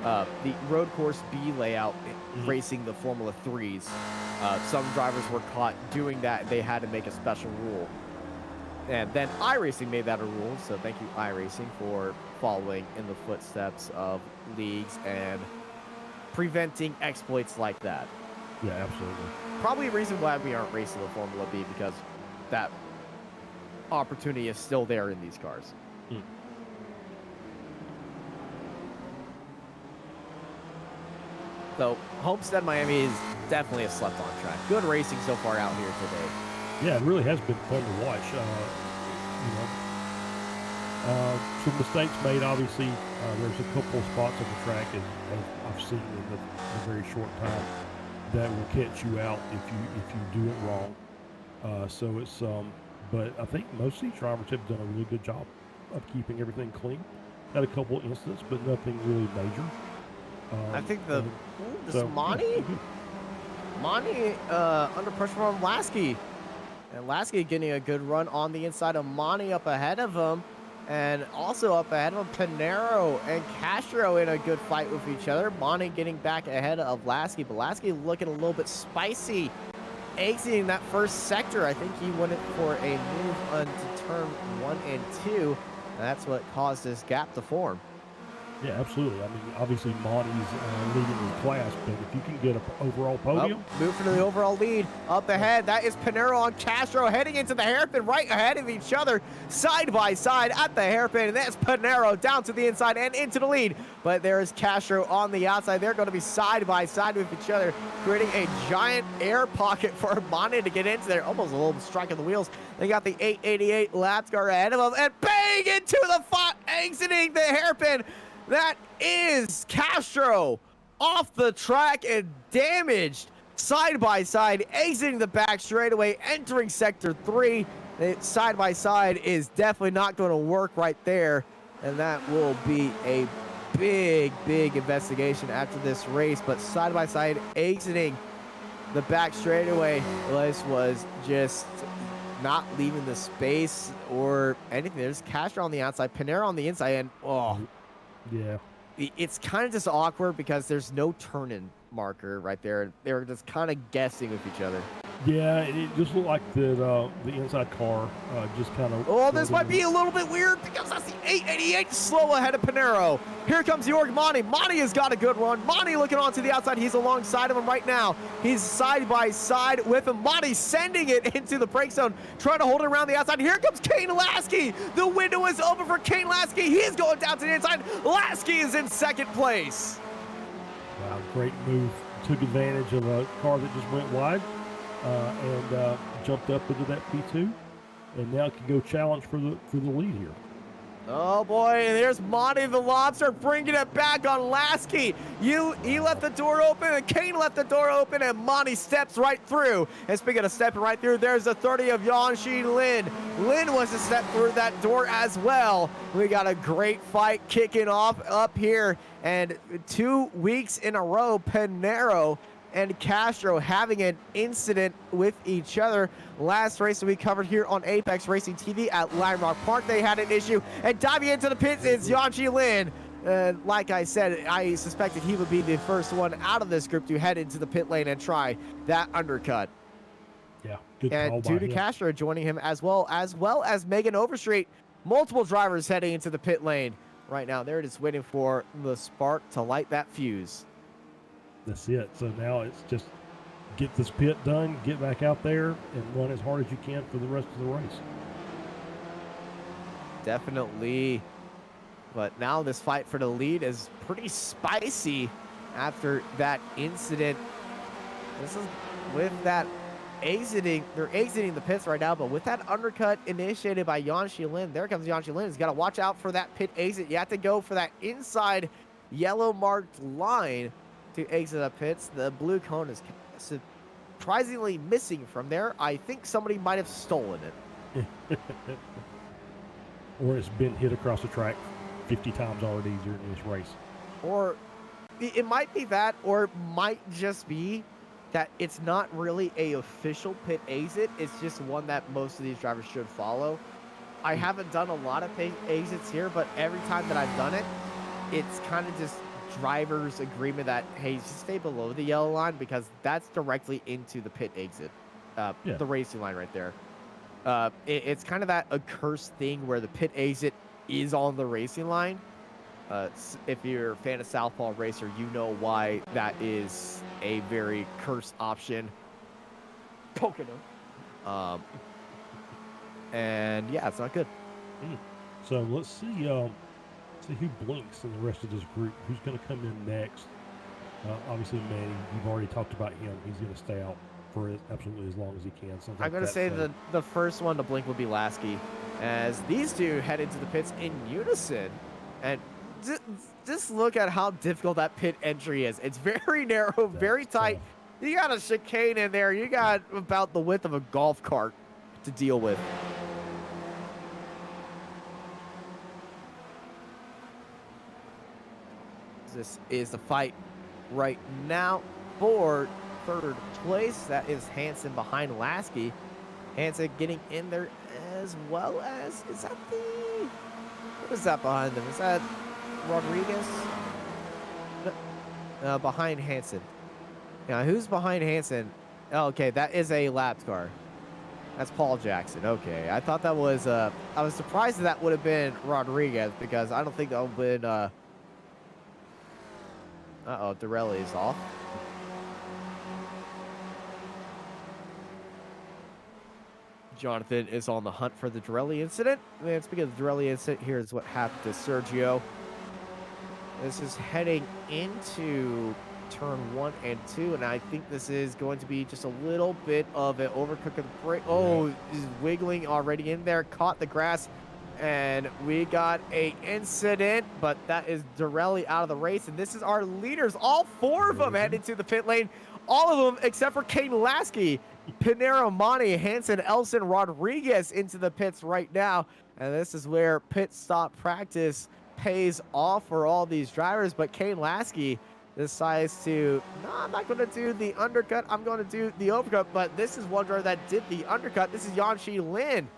the road course B layout, racing the Formula 3s. Some drivers were caught doing that. They had to make a special rule. And then iRacing made that a rule, so thank you, iRacing, for following in the footsteps of leagues and preventing exploits like that. Yeah, absolutely. Probably a reason why we aren't racing the Formula B, because that opportunity is still there in these cars. So Homestead Miami is definitely a slept-on track. Good racing so far out here today. Yeah, it really has been fun to watch. Some mistakes made, obviously. There's a couple of spots on the track, as I've seen in a very short time, that will catch you out if you do it wrong. So it's but I think most of these drivers have done a really good job of keeping everything clean. Had a couple incidents, but nothing really major. I think Monty under pressure from Lasky. And Lasky getting a good run on the inside of Monty up ahead of him. And also up ahead of Pinero and Castro in a good fight with each other. Monty getting back ahead of Lasky, but Lasky looking a little bit spicy. Exiting that first sector. I think he went for a move onto turn 1 and 2. And that's what caused this gap to form. Yeah, absolutely. I mean, obviously Monty's leading the class, but if you can get an overall podium. Moving to the overall lead. Up ahead, that is Pinero on Castro heading into the hairpin right ahead of each other, side by side at the hairpin. And that's Pinero down to the inside and into the lead. But there is Castro on the outside. They're going to be side by side with each other, creating a giant air pocket for Monty to get into there. Almost a little strike of the wheels. They got the 888 lap car ahead of them and bang into the exiting the hairpin. That is Castro off the track and damaged side by side, exiting the back straightaway, entering sector 3. Side by side is definitely not going to work right there, and that will be a big investigation after this race. But side by side exiting the back straightaway, this was just not leaving the space or anything. There's Castro on the outside, Pinero on the inside, and yeah, it's kind of just awkward because there's no turn-in marker right there. They're just kind of guessing with each other. Yeah, it just looked like the inside car just kind of. Oh, this might be a little bit weird because that's the 888 slow ahead of Pinero. Here comes Jorg Monty. Monty has got a good run. Monty looking onto the outside. He's alongside of him right now. He's side by side with him. Monty sending it into the brake zone, trying to hold it around the outside. Here comes Kane Lasky. The window is open for Kane Lasky. He's going down to the inside. Lasky is in second place. Wow, great move. Took advantage of a car that just went wide. And jumped up into that P2, and now can go challenge for the lead here. Oh boy, there's Monty the Lobster bringing it back on Lasky. He left the door open, and Kane left the door open, and Monty steps right through. And speaking of stepping right through, there's the 30 of Yanxi Lin. Lin was to step through that door as well. We got a great fight kicking off up here, and 2 weeks in a row, Pinero and Castro having an incident with each other. Last race that we covered here on Apex Racing TV at Lime Rock Park, they had an issue. And diving into the pits is Yanxi Lin. Like I said, I suspected he would be the first one out of this group to head into the pit lane and try that undercut. Yeah, good call And by Duda him. Castro joining him as well as Megan Overstreet. Multiple drivers heading into the pit lane right now. They're just waiting for the spark to light that fuse. That's it. So now it's just get this pit done, get back out there, and run as hard as you can for the rest of the race. Definitely. But now this fight for the lead is pretty spicy after that incident. This is with that exiting. They're exiting the pits right now, but with that undercut initiated by Yanxi Lin, there comes Yanxi Lin. He's got to watch out for that pit exit. You have to go for that inside yellow marked line to exit the pits. The blue cone is surprisingly missing from there. I think somebody might have stolen it. Or it's been hit across the track 50 times already during this race. Or it might be that, or it might just be that it's not really a official pit exit. It's just one that most of these drivers should follow. I haven't done a lot of pit exits here, but every time that I've done it, it's kind of just driver's agreement that, hey, just stay below the yellow line, because that's directly into the pit exit, the racing line right there. It's kind of that accursed thing where the pit exit is on the racing line. If you're a fan of Southpaw Racer, you know why that is a very cursed option. Poking him. And yeah, it's not good. So let's see who blinks in the rest of this group. Who's going to come in next? Obviously, Manny, you've already talked about him. He's going to stay out for absolutely as long as he can. I'm going to say the first one to blink would be Lasky, as these two head into the pits in unison. And just look at how difficult that pit entry is. It's very narrow, very tight. Tough. You got a chicane in there. You got about the width of a golf cart to deal with. This is the fight right now for third place. That is Hansen behind Lasky. Hansen getting in there as well as, is that the, what is that behind them? Is that Rodriguez? Behind Hansen. Now, who's behind Hansen? Oh, okay, that is a lapped car. That's Paul Jackson. Okay, I thought that was, I was surprised that would have been Rodriguez, because I don't think that would have been, uh-oh, Dorelli is off. Jonathan is on the hunt for the Dorelli incident. And speaking of the Dorelli incident, here's what happened to Sergio. This is heading into turn 1 and 2, and I think this is going to be just a little bit of an overcook of the brake. Oh, he's wiggling already in there, caught the grass, and we got a incident, but that is Dorelli out of the race, and this is our leaders. All 4 of them headed to the pit lane. All of them except for Kane Lasky, Pinero, Monty, Hansen, Elson, Rodriguez into the pits right now, and this is where pit stop practice pays off for all these drivers. But Kane Lasky decides to, no, I'm not going to do the undercut, I'm going to do the overcut. But this is one driver that did the undercut. This is Yanxi Lin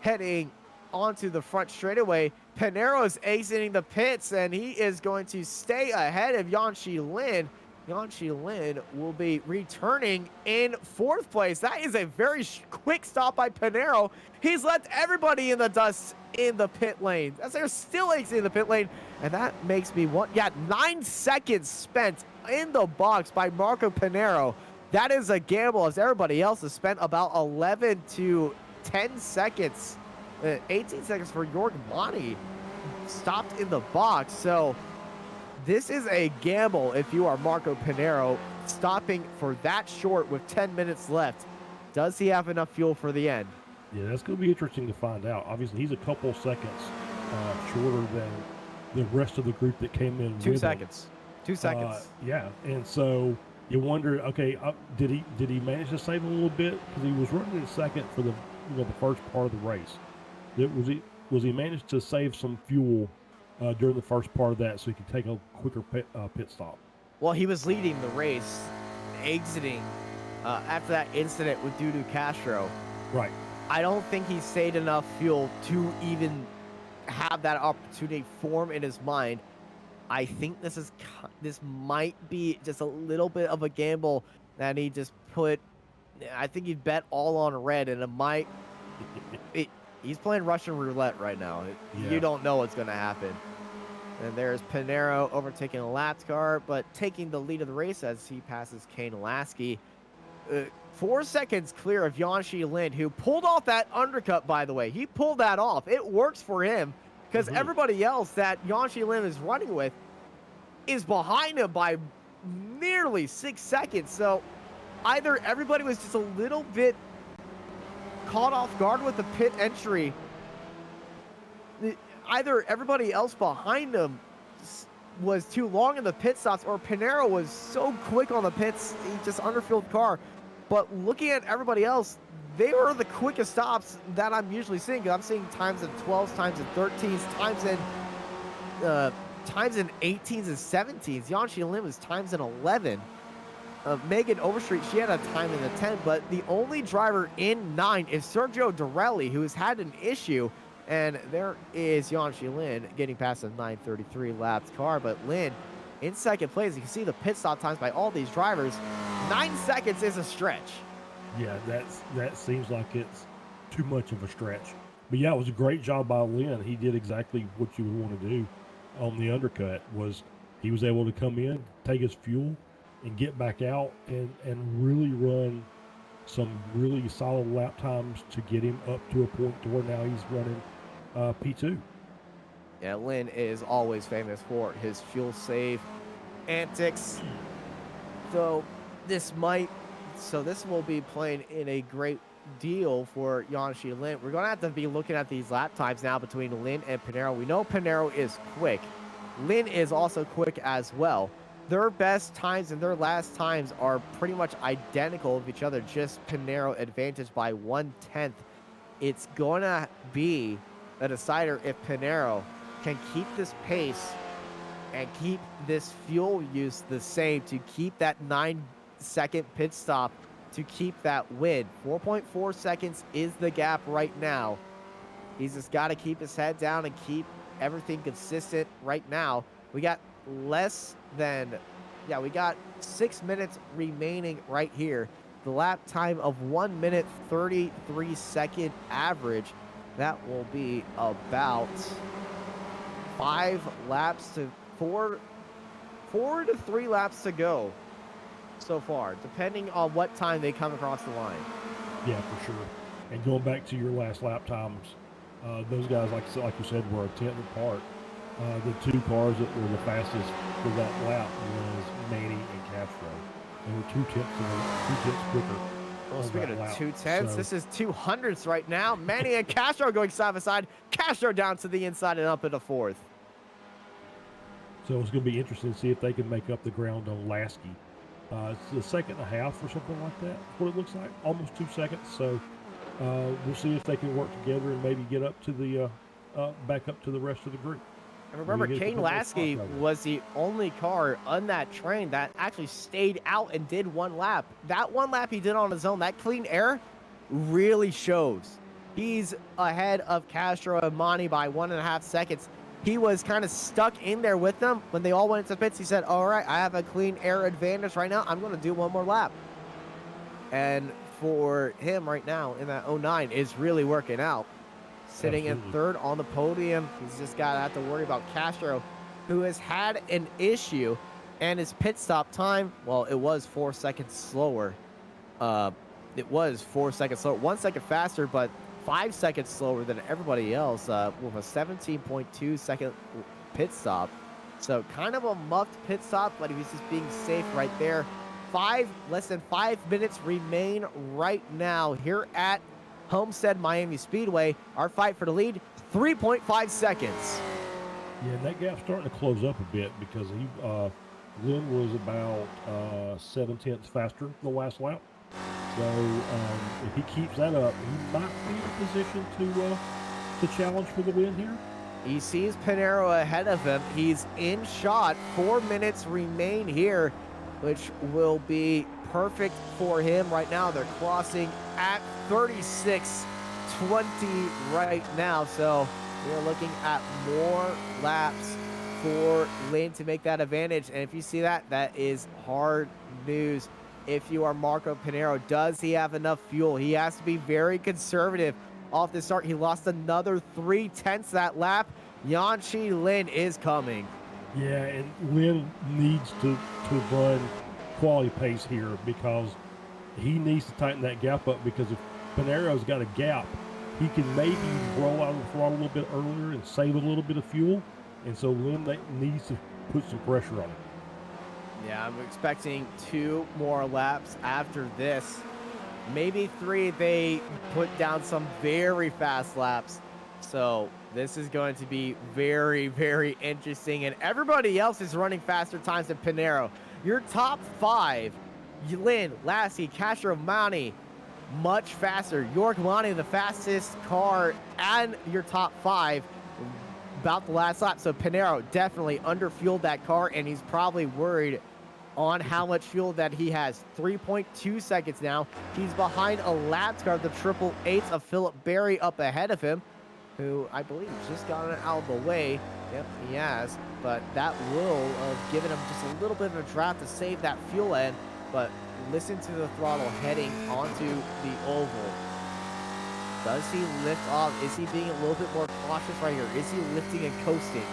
heading onto the front straightaway. Pinero is exiting the pits, and he is going to stay ahead of Yanxi Lin. Yanxi Lin will be returning in 4th place. That is a very quick stop by Pinero. He's left everybody in the dust in the pit lane, as they're still exiting the pit lane. And that makes me want, 9 seconds spent in the box by Marco Pinero. That is a gamble, as everybody else has spent about 11 to 10 seconds. 18 seconds for Jorg Monty stopped in the box. So this is a gamble if you are Marco Pinero, stopping for that short with 10 minutes left. Does he have enough fuel for the end? Yeah, that's going to be interesting to find out. Obviously, he's a couple seconds shorter than the rest of the group that came in. 2 with him. seconds. 2 seconds. Yeah, and so you wonder, okay, did he manage to save a little bit because he was running in second for the first part of the race? Was he managed to save some fuel during the first part of that so he could take a quicker pit stop? Well, he was leading the race, exiting after that incident with Dudu Castro. Right. I don't think he saved enough fuel to even have that opportunity form in his mind. I think this might be just a little bit of a gamble that he just put. I think he'd bet all on red, and he's playing Russian roulette right now. Yeah. You don't know what's going to happen. And there's Pinero overtaking a lap car, but taking the lead of the race as he passes Kane Lasky. 4 seconds clear of Yanxi Lin, who pulled off that undercut, by the way. He pulled that off. It works for him because everybody else that Yanxi Lin is running with is behind him by nearly 6 seconds. So either everybody was just a little bit caught off guard with the pit entry, either everybody else behind him was too long in the pit stops, or Pinero was so quick on the pits, he just underfilled car. But looking at everybody else, they were the quickest stops that I'm usually seeing, because I'm seeing times in 12s, times in 13s, times in 18s and 17s. Yanxi Lin was times in 11. Megan Overstreet, she had a time in the 10, but the only driver in 9 is Sergio Dorelli, who has had an issue. And there is Yanxi Lin getting past a 9:33 lapped car, but Lin in second place. You can see the pit stop times by all these drivers. 9 seconds is a stretch. Yeah, that seems like it's too much of a stretch. But yeah, it was a great job by Lin. He did exactly what you would want to do on the undercut. Was he was able to come in, take his fuel, and get back out and really run some really solid lap times to get him up to a point to where now he's running P2. Yeah, Lin is always famous for his fuel save antics. So this will be playing in a great deal for Yanxi Lin. We're going to have to be looking at these lap times now between Lin and Pinero. We know Pinero is quick. Lin is also quick as well. Their best times and their last times are pretty much identical of each other, just Pinero advantage by 1/10. It's going to be a decider if Pinero can keep this pace and keep this fuel use the same to keep that 9-second pit stop, to keep that win. 4.4 seconds is the gap right now. He's just got to keep his head down and keep everything consistent right now. We got we got 6 minutes remaining right here. The lap time of 1 minute 33 second average. That will be about 4 to 3 laps to go so far, depending on what time they come across the line. Yeah, for sure. And going back to your last lap times, those guys, like you said, were a tenth apart. The 2 cars that were the fastest for that lap was Manny and Castro. They were 2 tenths quicker. Well, speaking of 2/10, this is 200ths right now. Manny and Castro going side by side. Castro down to the inside and up into 4th. So it's going to be interesting to see if they can make up the ground on Lasky. It's a second and a half or something like that, what it looks like. Almost 2 seconds. So we'll see if they can work together and maybe get up to the back up to the rest of the group. And remember, Kane Lasky was the only car on that train that actually stayed out and did 1 lap. That 1 lap he did on his own, that clean air, really shows. He's ahead of Castro and Monty by 1.5 seconds. He was kind of stuck in there with them. When they all went into pits, he said, all right, I have a clean air advantage right now. I'm going to do 1 more lap. And for him right now in that 09 is really working out. Sitting in 3rd on the podium. He's just got to have to worry about Castro, who has had an issue, and his pit stop time, well, it was 4 seconds slower. It was 4 seconds slower. 1 second faster, but 5 seconds slower than everybody else with a 17.2 second pit stop. So kind of a muffed pit stop, but he was just being safe right there. Less than 5 minutes remain right now here at Homestead Miami Speedway. Our fight for the lead, 3.5 seconds. Yeah, and that gap's starting to close up a bit because Lynn was about 7/10 faster the last lap. So if he keeps that up, he might be in a position to challenge for the win here. He sees Pinero ahead of him. He's in shot. 4 minutes remain here, which will be perfect for him right now. They're crossing at 36:20 right now. So we're looking at more laps for Lynn to make that advantage. And if you see that, that is hard news. If you are Marco Pinero, does he have enough fuel? He has to be very conservative off the start. He lost another 3/10 that lap. Yanchi Lin is coming. Yeah, and Lynn needs to run quality pace here because he needs to tighten that gap up, because if Pinero's got a gap, he can maybe roll out of the throttle a little bit earlier and save a little bit of fuel. And so Lynn needs to put some pressure on him. Yeah, I'm expecting 2 more laps after this. Maybe 3. They put down some very fast laps. So this is going to be very, very interesting. And everybody else is running faster times than Pinero. Your top 5, Lynn, Lassie, Castro, Mounty, much faster. York Mounty, the fastest car, and your top 5 about the last lap. So Pinero definitely underfueled that car, and he's probably worried on how much fuel that he has. 3.2 seconds now. He's behind a lap car, the 888 of Philip Berry up ahead of him, who I believe just got it out of the way. Yep, he has. But that will have given him just a little bit of a draft to save that fuel end. But listen to the throttle heading onto the oval. Does he lift off? Is he being a little bit more cautious right here? Is he lifting and coasting?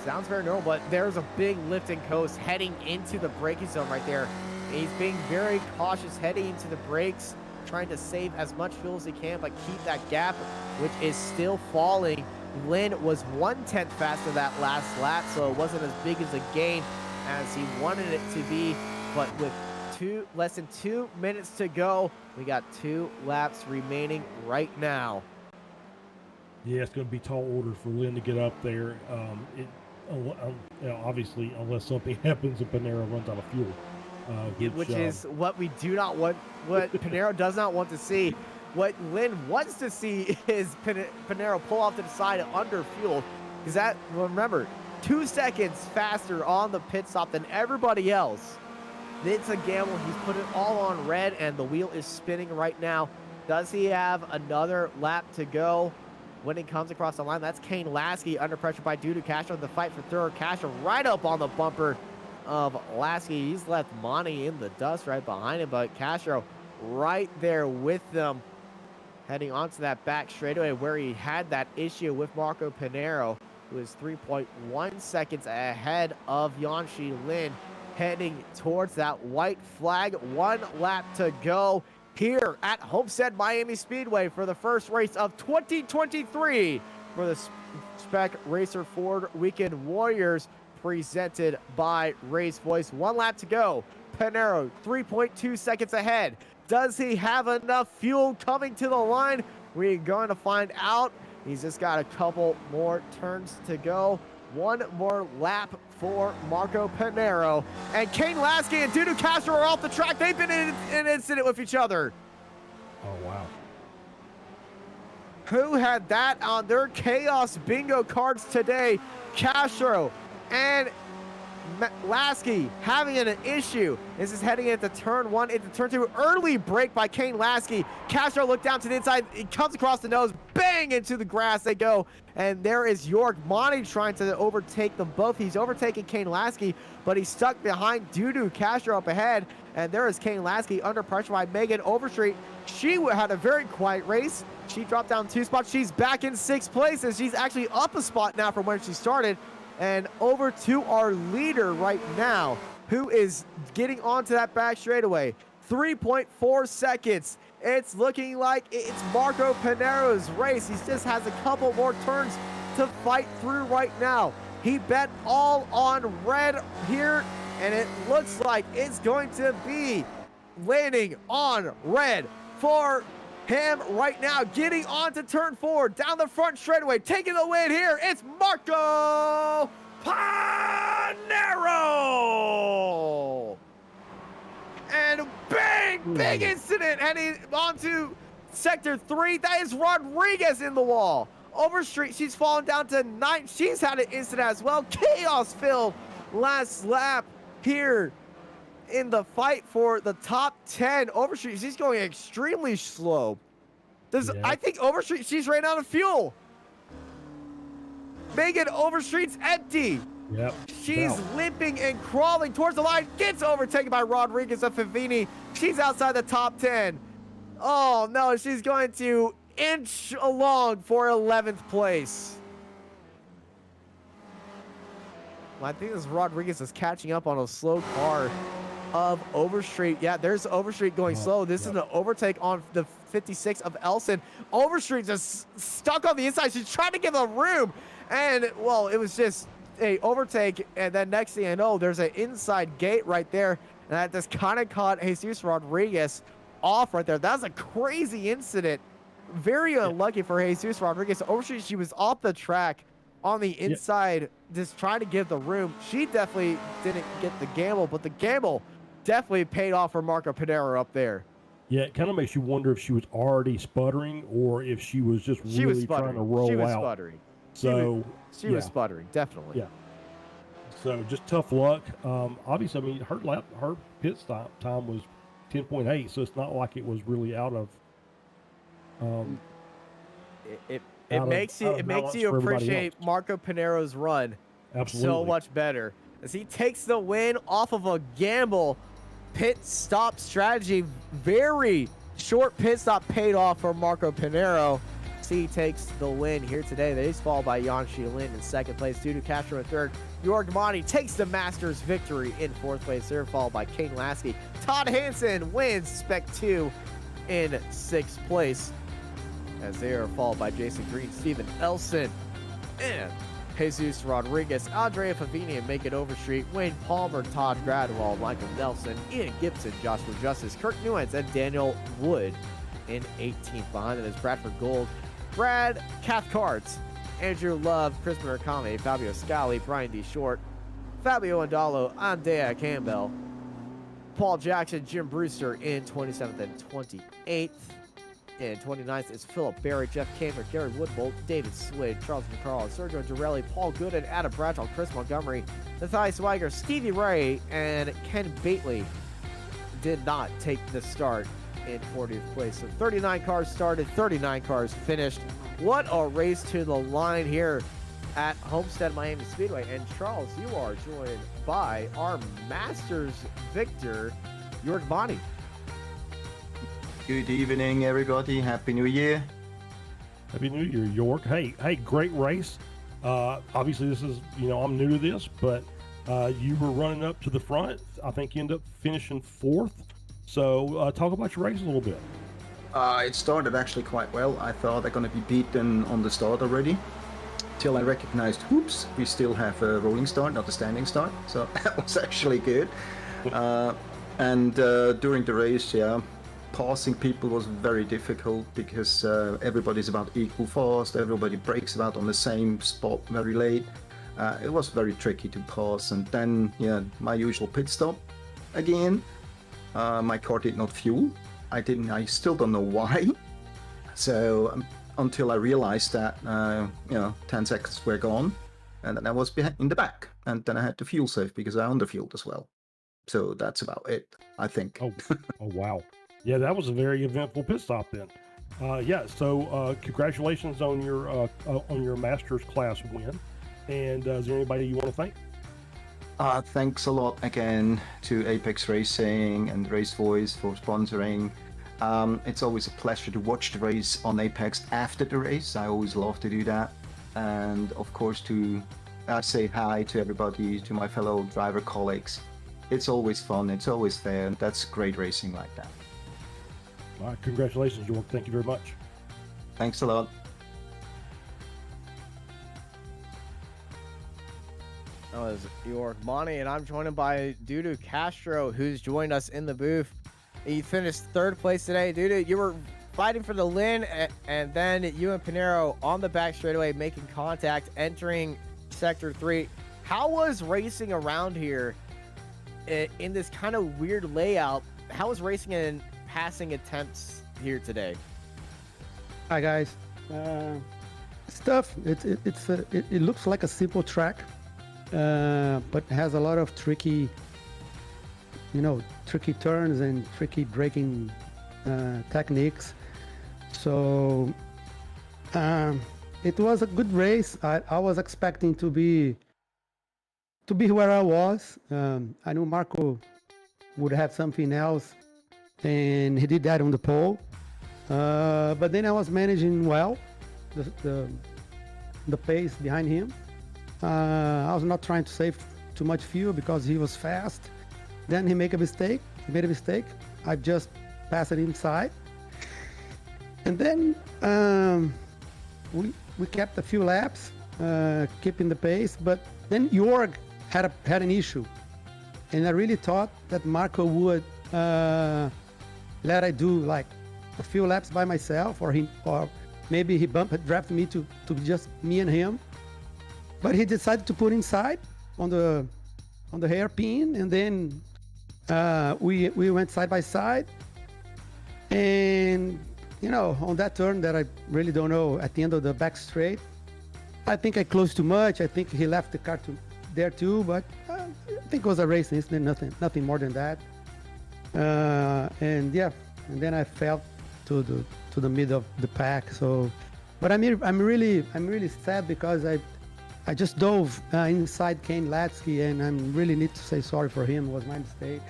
Sounds very normal, but there's a big lift and coast heading into the braking zone right there. He's being very cautious heading into the brakes, trying to save as much fuel as he can, but keep that gap, which is still falling. Lynn was 1/10 faster that last lap, so it wasn't as big as a gain as he wanted it to be. But with less than 2 minutes to go, we got 2 laps remaining right now. Yeah, it's going to be tall order for Lynn to get up there. Obviously, unless something happens and Pinero runs out of fuel. Which is what we do not want, what Pinero does not want to see. What Lynn wants to see is Pinero pull off to the side and underfuel. Because that, remember, 2 seconds faster on the pit stop than everybody else. It's a gamble. He's put it all on red, and the wheel is spinning right now. Does he have another lap to go? When he comes across the line, that's Kane Lasky under pressure by Dudu Castro. The fight for third. Castro right up on the bumper of Lasky. He's left Monty in the dust right behind him, but Castro right there with them, heading onto that back straightaway where he had that issue with Marco Pinero, who is 3.1 seconds ahead of Yanchi Lin, heading towards that white flag. 1 lap to go here at Homestead Miami Speedway for the first race of 2023 for the Spec Racer Ford Weekend Warriors, presented by RaceVoice. 1 lap to go. Pinero 3.2 seconds ahead. Does he have enough fuel coming to the line? We're going to find out. He's just got a couple more turns to go. 1 more lap for Marco Pinero. And Kane Lasky and Dudu Castro are off the track. They've been in an incident with each other. Oh, wow. Who had that on their Chaos Bingo cards today? Castro and Lasky having an issue. This is heading into turn 1, into turn 2. Early break by Kane Lasky. Castro looked down to the inside. It comes across the nose. Bang! Into the grass they go. And there is York Monty trying to overtake them both. He's overtaking Kane Lasky, but he's stuck behind Dudu Castro up ahead. And there is Kane Lasky under pressure by Megan Overstreet. She had a very quiet race. She dropped down 2 spots. She's back in 6th place, and she's actually up a spot now from where she started. And over to our leader right now, who is getting onto that back straightaway. 3.4 seconds. It's looking like it's Marco Pinero's race. He just has a couple more turns to fight through right now. He bet all on red here, and it looks like it's going to be landing on red for him right now. Getting onto turn 4, down the front straightaway, taking the win here. It's Marco Panero! And big incident heading onto sector 3. That is Rodriguez in the wall. Overstreet, she's fallen down to 9. She's had an incident as well. Chaos filled last lap here in the fight for the top 10. Overstreet, she's going extremely slow. I think Overstreet, she's ran out of fuel. Megan Overstreet's empty. Yep. She's limping and crawling towards the line. Gets overtaken by Rodriguez of Favini. She's outside the top 10. Oh, no. She's going to inch along for 11th place. I think this Rodriguez is catching up on a slow car of Overstreet. Yeah, there's Overstreet going slow. This is an overtake on the 56 of Elson. Overstreet just stuck on the inside. She's trying to give them room. And, well, it was just a overtake, and then next thing I know, there's an inside gate right there, and that just kind of caught Jesus Rodriguez off right there. That was a crazy incident. Very unlucky for Jesus Rodriguez. Overstreet, she was off the track on the inside, just trying to give the room. She definitely didn't get the gamble, but the gamble definitely paid off for Marco Panero up there. Yeah, it kind of makes you wonder if she was already sputtering or if she was just really trying to roll out. She was sputtering. So she was sputtering, definitely. Yeah. So just tough luck. Obviously, I mean, her pit stop time was 10.8, so it's not like it was really out of. It makes you appreciate Marco Panero's run so much better as he takes the win off of a gamble pit stop strategy. Very short pit stop paid off for Marco Panero. He takes the win here today. That is followed by Jan Lin in second place. Dudu Castro in third. Jorg Monty takes the Masters victory in fourth place. They're followed by Kane Lasky. Todd Hansen wins Spec 2 in sixth place, as they are followed by Jason Green, Steven Elson, and Jesus Rodriguez, Andrea Favini, and Megan Overstreet, Wayne Palmer, Todd Gradwell, Michael Nelson, Ian Gibson, Joshua Justice, Kirk Nuance, and Daniel Wood in 18th. Behind them is Bradford Gold, Brad Cathcart, Andrew Love, Chris Murakami, Fabio Scali, Brian D. Short, Fabio Andalo, Andrea Campbell, Paul Jackson, Jim Brewster in 27th and 28th. And 29th is Philip Berry, Jeff Kamer, Gary Woodbolt, David Swig, Charles McCarl, Sergio Girelli, Paul Gooden, Adam Bradshaw, Chris Montgomery, Matthias Weiger, Stevie Ray, and Ken Bately did not take the start in 40th place. So 39 cars started, 39 cars finished. What a race to the line here at Homestead Miami Speedway. And Charles, you are joined by our Masters victor, Jorg Monty. Good evening, everybody. Happy New Year. Happy New Year, York. Hey, great race. Obviously, this is, I'm new to this, but you were running up to the front. I think you ended up finishing fourth. So talk about your race a little bit. It started actually quite well. I thought they're going to be beaten on the start already, till I recognized, oops, we still have a rolling start, not a standing start. So that was actually good. And during the race, passing people was very difficult because everybody's about equal fast. Everybody breaks about on the same spot very late. It was very tricky to pass. And then, my usual pit stop again. My car did not fuel. I still don't know why. So until I realized that, 10 seconds were gone, and then I was in the back, and then I had to fuel save because I underfueled as well. So that's about it, I think. Oh wow. Yeah, that was a very eventful pit stop then. So congratulations on your Masters class win. And is there anybody you want to thank? Thanks a lot again to Apex Racing and RaceVoice for sponsoring. It's always a pleasure to watch the race on Apex after the race. I always love to do that. And of course to say hi to everybody, to my fellow driver colleagues. It's always fun, it's always fair, and that's great racing like that. All right, congratulations, York. Thank you very much. Thanks a lot. was York Monty, and I'm joined by Dudu Castro, who's joined us in the booth. He finished third place today. Dudu, you were fighting for the win, and then you and Pinero on the back straightaway making contact, entering Sector 3. How was racing around here in this kind of weird layout? How was racing and passing attempts here today? Hi guys. Stuff. It looks like a simple track, but has a lot of tricky turns and tricky braking techniques. So it was a good race. I was expecting to be where I was. I knew Marco would have something else, and he did that on the pole. But then I was managing well the pace behind him. I was not trying to save too much fuel because he was fast. Then he made a mistake. I just passed it inside, and then we kept a few laps, keeping the pace. But then Jorg had an issue, and I really thought that Marco would let I do like a few laps by myself, or maybe he dropped me to just me and him. But he decided to put inside on the hairpin, and then we went side by side. And on that turn that I really don't know, at the end of the back straight, I think I closed too much. I think he left the car there too, but I think it was a race incident, nothing more than that. And then I fell to the middle of the pack. So, but I'm really sad because I just dove inside Kane Latsky, and I really need to say sorry for him. It was my mistake.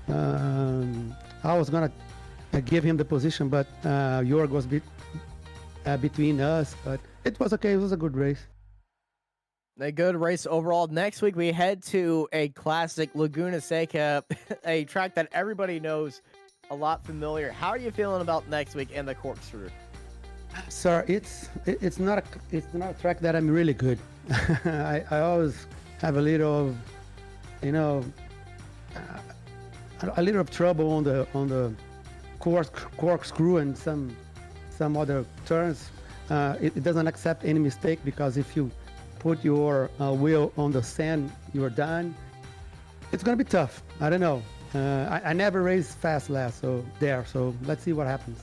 I was gonna give him the position, but Jorg was between us. But it was okay. It was a good race. A good race overall. Next week, we head to a classic Laguna Seca, a track that everybody knows, a lot familiar. How are you feeling about next week and the corkscrew? Sir, it's not a track that I'm really good. I always have a little of, a little of trouble on the corkscrew and some other turns. It doesn't accept any mistake, because if you put your wheel on the sand, you're done. It's gonna be tough. I don't know. I never race fast last, so let's see what happens.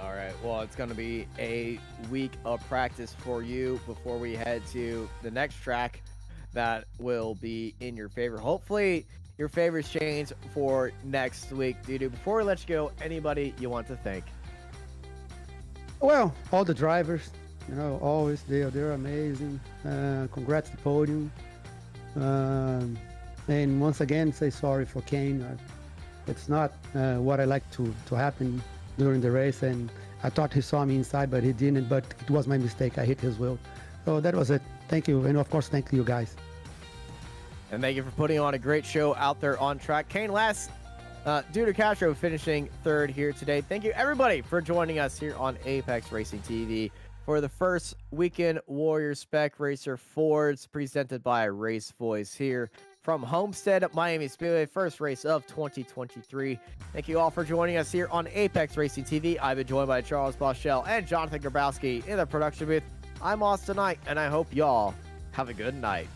All right. Well, it's going to be a week of practice for you before we head to the next track that will be in your favor. Hopefully, your favors change for next week, Dudu. Before we let you go, anybody you want to thank? Well, all the drivers, always they're amazing. Congrats to podium. And once again, say sorry for Kane. It's not what I like to happen during the race, and I thought he saw me inside, but he didn't. But it was my mistake. I hit his wheel. So that was it. Thank you, and of course, thank you guys. And thank you for putting on a great show out there on track. Kane Last, Dudu Castro finishing third here today. Thank you, everybody, for joining us here on Apex Racing TV for the first Weekend Warrior Spec Racer Fords presented by RaceVoice here from Homestead at Miami Speedway, first race of 2023. Thank you all for joining us here on Apex Racing TV. I've been joined by Charles Boschel and Jonathan Grabowski in the production booth. I'm Austin Knight, and I hope y'all have a good night.